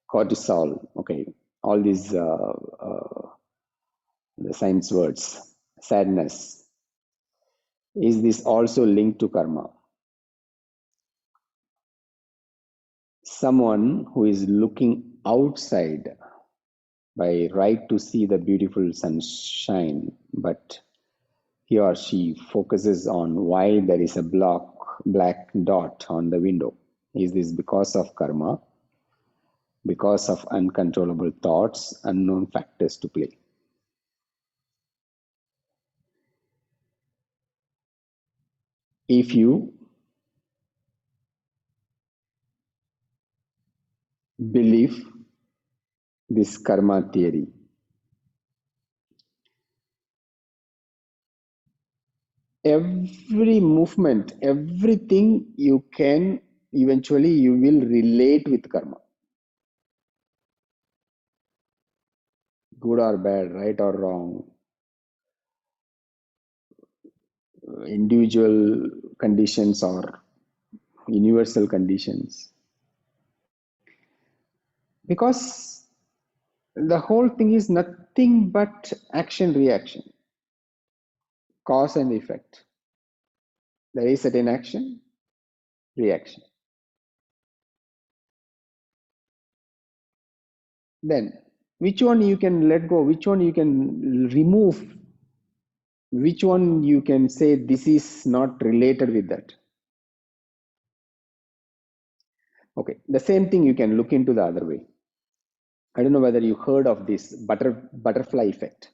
cortisol. Okay, all these the science words. Sadness. Is this also linked to karma? Someone who is looking outside by right to see the beautiful sunshine, but he or she focuses on why there is a black dot on the window. Is this because of karma? Because of uncontrollable thoughts, unknown factors to play? If you believe this karma theory, every movement, everything you can eventually you will relate with karma, good or bad, right or wrong, individual conditions or universal conditions. Because the whole thing is nothing but action reaction, cause and effect. There is certain action, reaction. Then, which one you can let go, which one you can remove, which one you can say this is not related with that. Okay, the same thing you can look into the other way. I don't know whether you heard of this butterfly effect,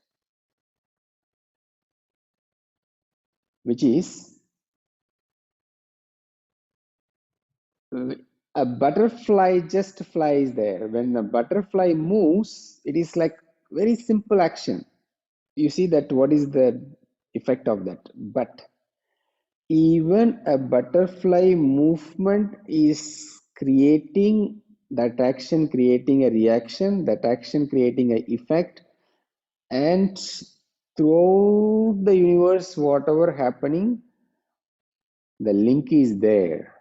which is a butterfly just flies there. When a butterfly moves, it is like very simple action. You see that what is the effect of that? But even a butterfly movement is creating that action, creating a reaction, that action creating an effect, and throughout the universe, whatever happening, the link is there.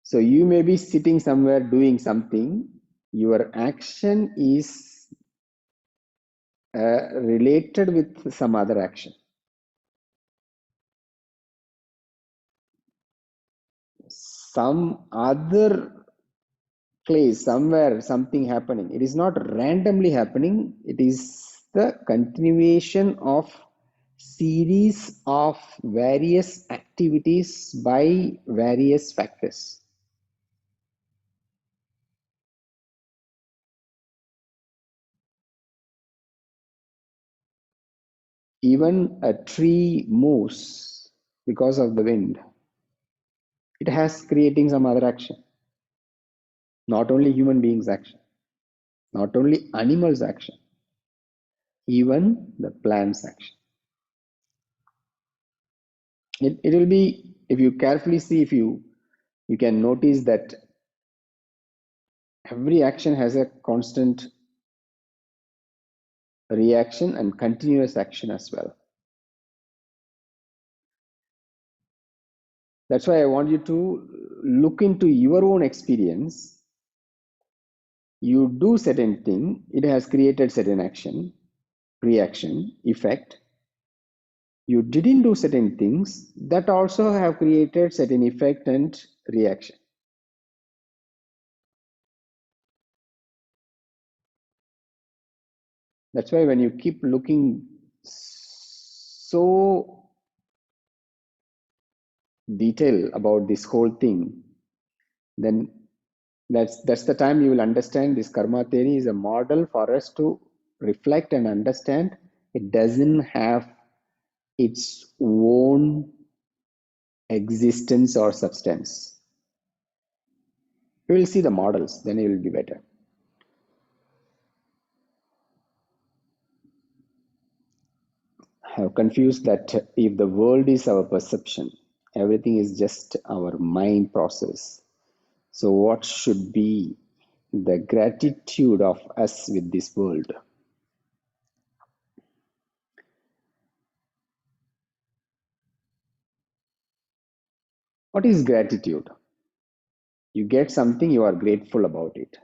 So you may be sitting somewhere doing something, your action is related with some other action. Some other place, somewhere, something happening. It is not randomly happening, it is the continuation of series of various activities by various factors. Even a tree moves because of the wind. It has creating some other action. Not only human beings' action, not only animals' action, even the plants' action. It will be, if you carefully see, if you can notice that every action has a constant reaction and continuous action as well. That's why I want you to look into your own experience. You do certain thing, it has created certain action, reaction, effect. You didn't do certain things that also have created certain effect and reaction. That's why when you keep looking so detail about this whole thing, then that's the time you will understand this karma theory is a model for us to reflect and understand. It doesn't have its own existence or substance. We will see the models, then it will be better. I have confused that if the world is our perception, everything is just our mind process. So what should be the gratitude of us with this world? What is gratitude? You get something, you are grateful about it.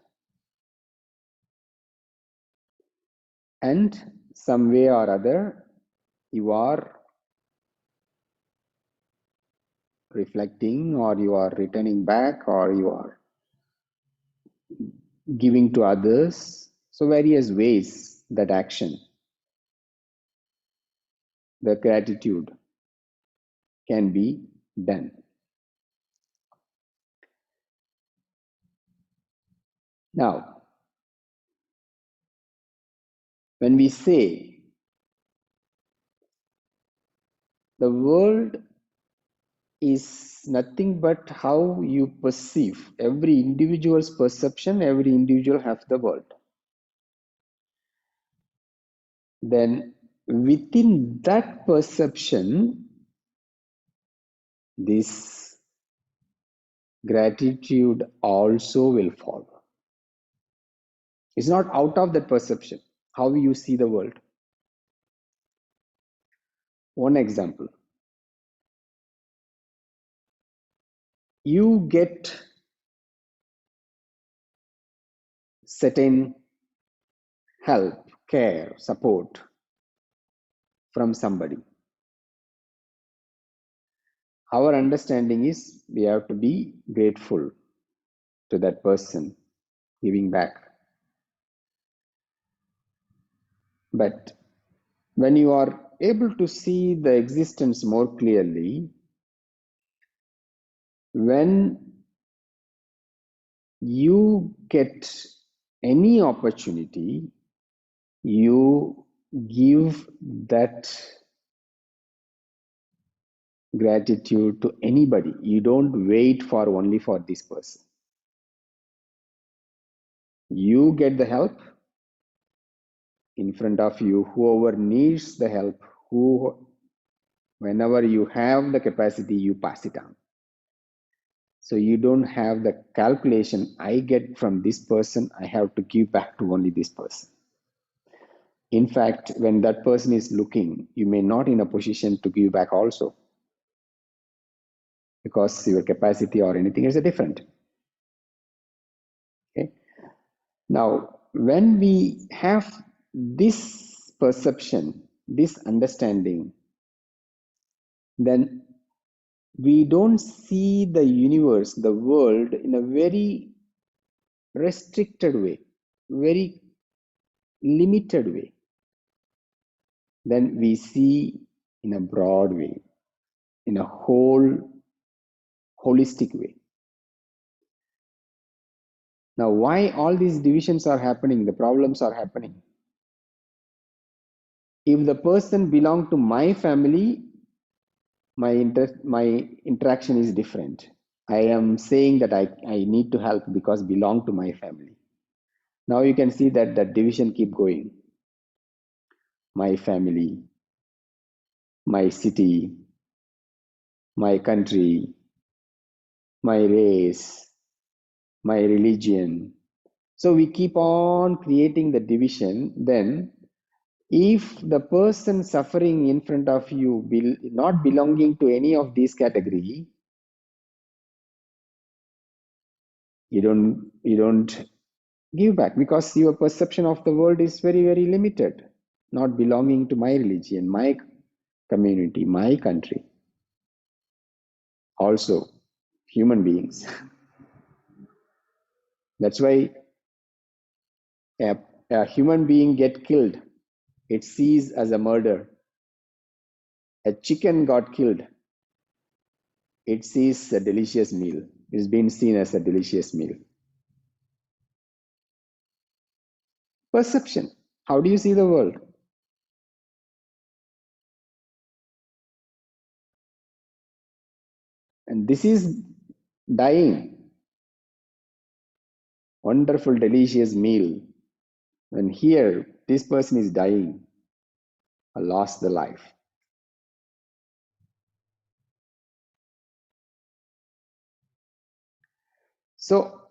And some way or other, you are reflecting, or you are returning back, or you are giving to others. So various ways that action, the gratitude can be done. Now, when we say the world is nothing but how you perceive, every individual's perception, every individual has the world. Then within that perception, this gratitude also will follow. It's not out of that perception, how you see the world. One example, you get certain help, care, support from somebody. Our understanding is we have to be grateful to that person giving back. But when you are able to see the existence more clearly, when you get any opportunity, you give that gratitude to anybody. You don't wait for only for this person. You get the help in front of you, whoever needs the help, whenever you have the capacity, you pass it on. So you don't have the calculation, I get from this person, I have to give back to only this person. In fact, when that person is looking, you may not in a position to give back also, because your capacity or anything is different. Okay. Now, when we have this perception, this understanding, then we don't see the universe, the world, in a very restricted way, very limited way. Then we see in a broad way, in a whole holistic way. Now, why all these divisions are happening, the problems are happening? If the person belong to my family, my interaction is different. I am saying that I need to help because belong to my family. Now you can see that that division keep going. My family, my city, my country, my race, my religion. So we keep on creating the division. Then if the person suffering in front of you not belonging to any of these category, you don't give back, because your perception of the world is very, very limited, not belonging to my religion, my community, my country. Also human beings. That's why a human being get killed, it sees as a murder. A chicken got killed, it sees a delicious meal. It's been seen as a delicious meal. Perception. How do you see the world? And this is dying. Wonderful, delicious meal. And here, this person is dying, lost the life. So,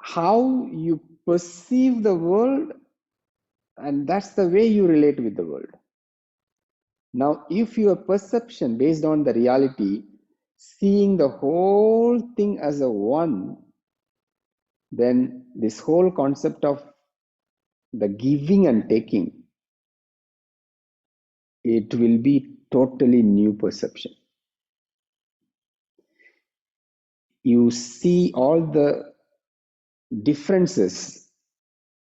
how you perceive the world, and that's the way you relate with the world. Now, if your perception based on the reality, seeing the whole thing as a one, then this whole concept of the giving and taking, it will be totally new perception. You see all the differences,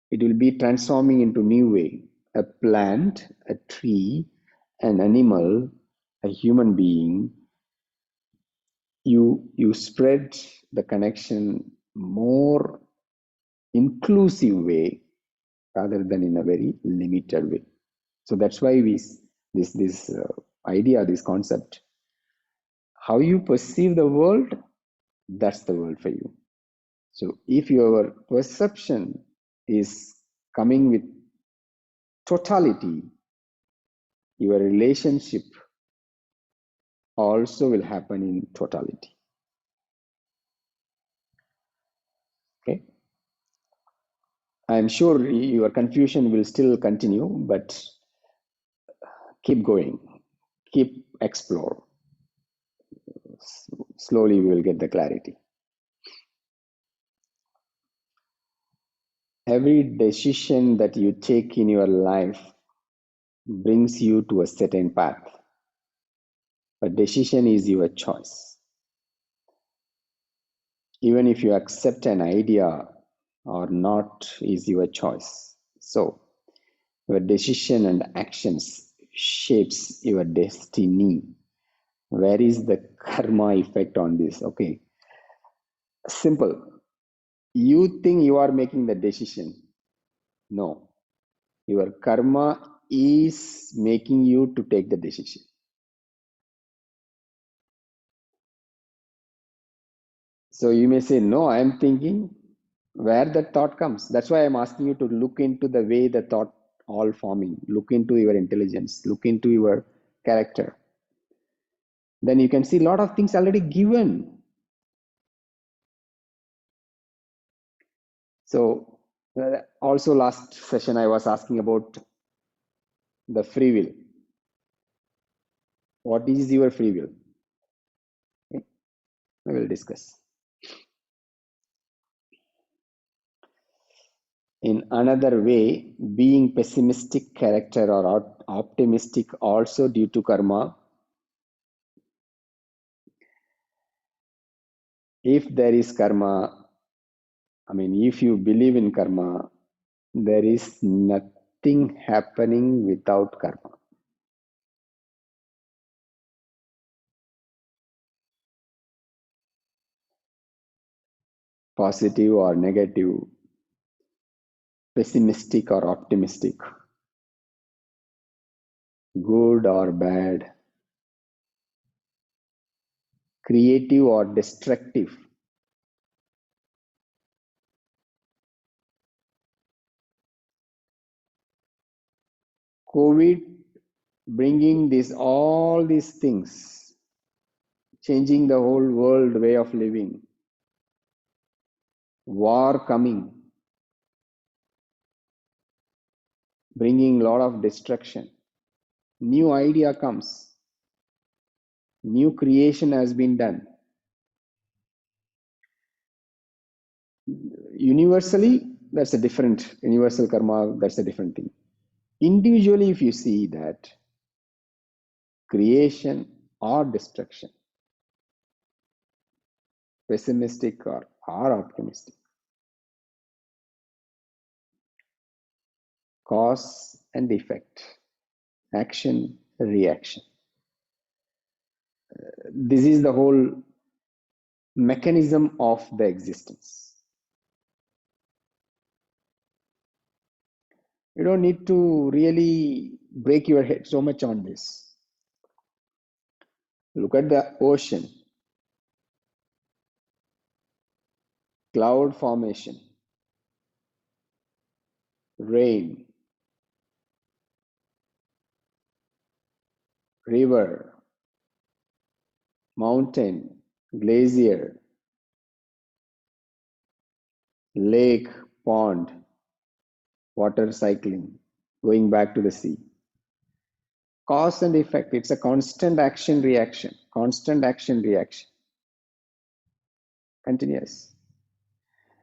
it will be transforming into new way. A plant, a tree, an animal, a human being, you spread the connection more inclusive way rather than in a very limited way. So that's why this idea, this concept, how you perceive the world, that's the world for you. So if your perception is coming with totality, your relationship also will happen in totality. Okay. I'm sure your confusion will still continue, but keep going, keep explore. Slowly we will get the clarity. Every decision that you take in your life brings you to a certain path. A decision is your choice. Even if you accept an idea or not is your choice. So your decision and actions shapes your destiny. Where is the karma effect on this? Okay, simple. You think you are making the decision. No, your karma is making you to take the decision. So you may say, no, I am thinking where the thought comes. That's why I'm asking you to look into the way the thought all forming, look into your intelligence, look into your character. Then you can see a lot of things already given. So also last session I was asking about the free will. What is your free will? Okay. We will discuss. In another way, being pessimistic character or optimistic also due to karma. If there is karma, I mean, if you believe in karma, there is nothing happening without karma. Positive or negative, pessimistic or optimistic, good or bad, creative or destructive. COVID bringing all these things, changing the whole world way of living, war coming, bringing a lot of destruction. New idea comes, new creation has been done. Universally, that's a different, universal karma, that's a different thing. Individually, if you see that creation or destruction, pessimistic or optimistic, cause and effect, action, reaction. This is the whole mechanism of the existence. You don't need to really break your head so much on this. Look at the ocean, cloud formation, rain, river, mountain, glacier, lake, pond, water cycling, going back to the sea. Cause and effect, it's a constant action reaction, continuous.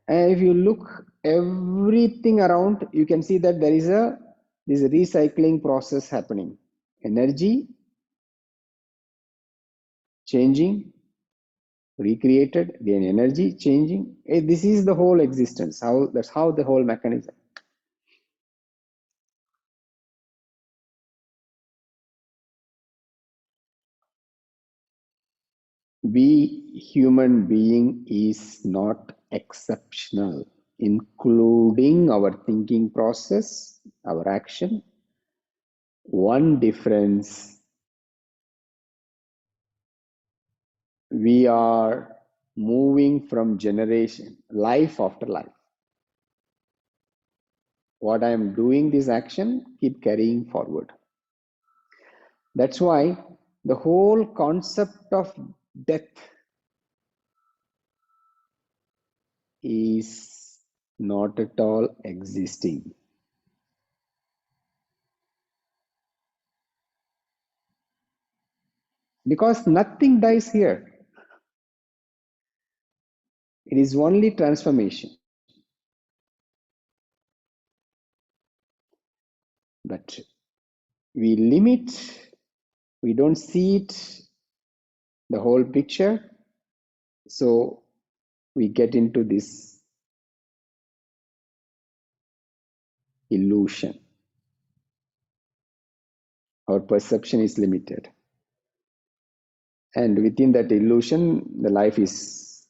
And if you look everything around, you can see that there is this recycling process happening. Energy changing, recreated, again energy changing. This is the whole existence. That's how the whole mechanism. We human being is not exceptional, including our thinking process, our action. One difference, we are moving from generation, life after life. What I am doing this action, keep carrying forward. That's why The whole concept of death is not at all existing. Because nothing dies here. It is only transformation. But we limit, we don't see it, the whole picture. So we get into this illusion. Our perception is limited. And within that illusion, the life is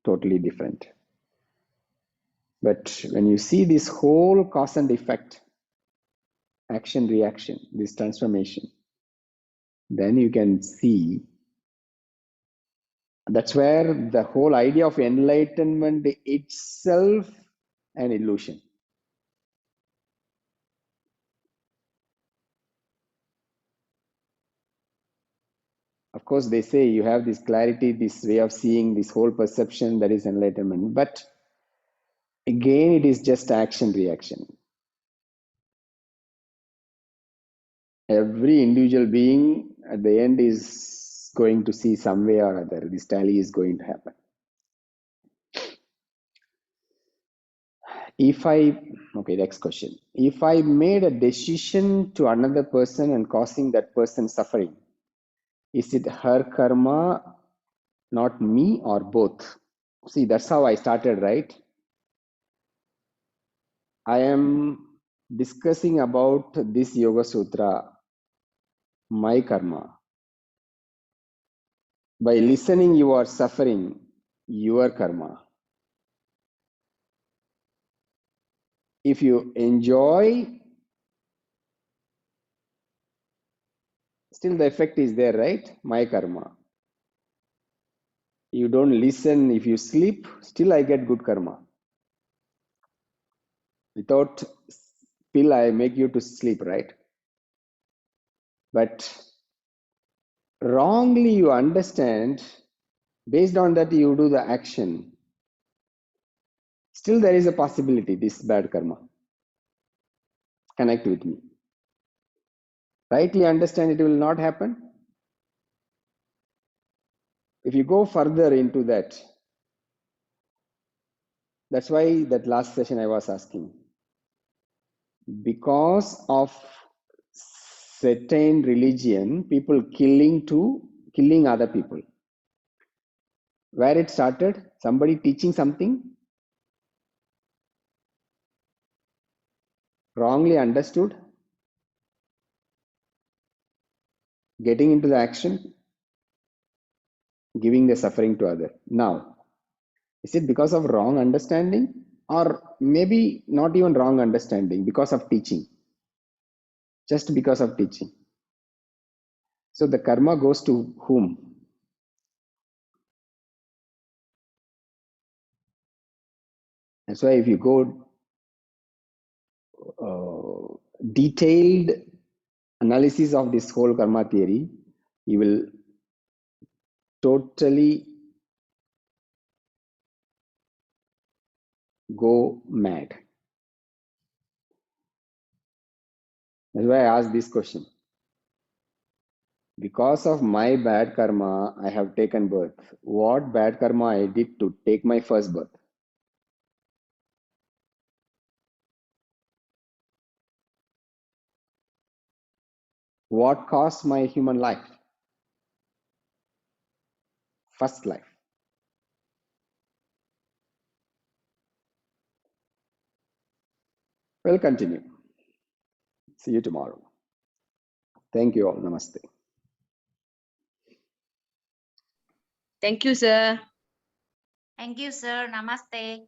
totally different. But when you see this whole cause and effect, action, reaction, this transformation, then you can see that's where the whole idea of enlightenment itself an illusion. Of course, they say you have this clarity, this way of seeing, this whole perception, that is enlightenment. But again, it is just action, reaction. Every individual being at the end is going to see some way or other. This tally is going to happen. Okay, next question. If I made a decision to another person and causing that person suffering, is it her karma, not me, or both? See, that's how I started, right? I am discussing about this Yoga Sutra, my karma. By listening, you are suffering your karma. If you enjoy, still the effect is there, right? My karma. You don't listen, if you sleep, still I get good karma. Without pill, I make you to sleep, right? But wrongly you understand, based on that you do the action, still there is a possibility, this bad karma. Connect with me. Rightly understand, it will not happen. If you go further into that, that's why that last session I was asking. Because of certain religion, people killing other people. Where it started? Somebody teaching something, wrongly understood, getting into the action, giving the suffering to other. Now, is it because of wrong understanding, or maybe not even wrong understanding, because of teaching? Just because of teaching. So the karma goes to whom? That's why if you go detailed analysis of this whole karma theory, you will totally go mad. That's why I asked this question. Because of my bad karma, I have taken birth. What bad karma I did to take my first birth? What cost my human life? First life. We'll continue. See you tomorrow. Thank you all. Namaste. Thank you, sir. Thank you, sir. Namaste.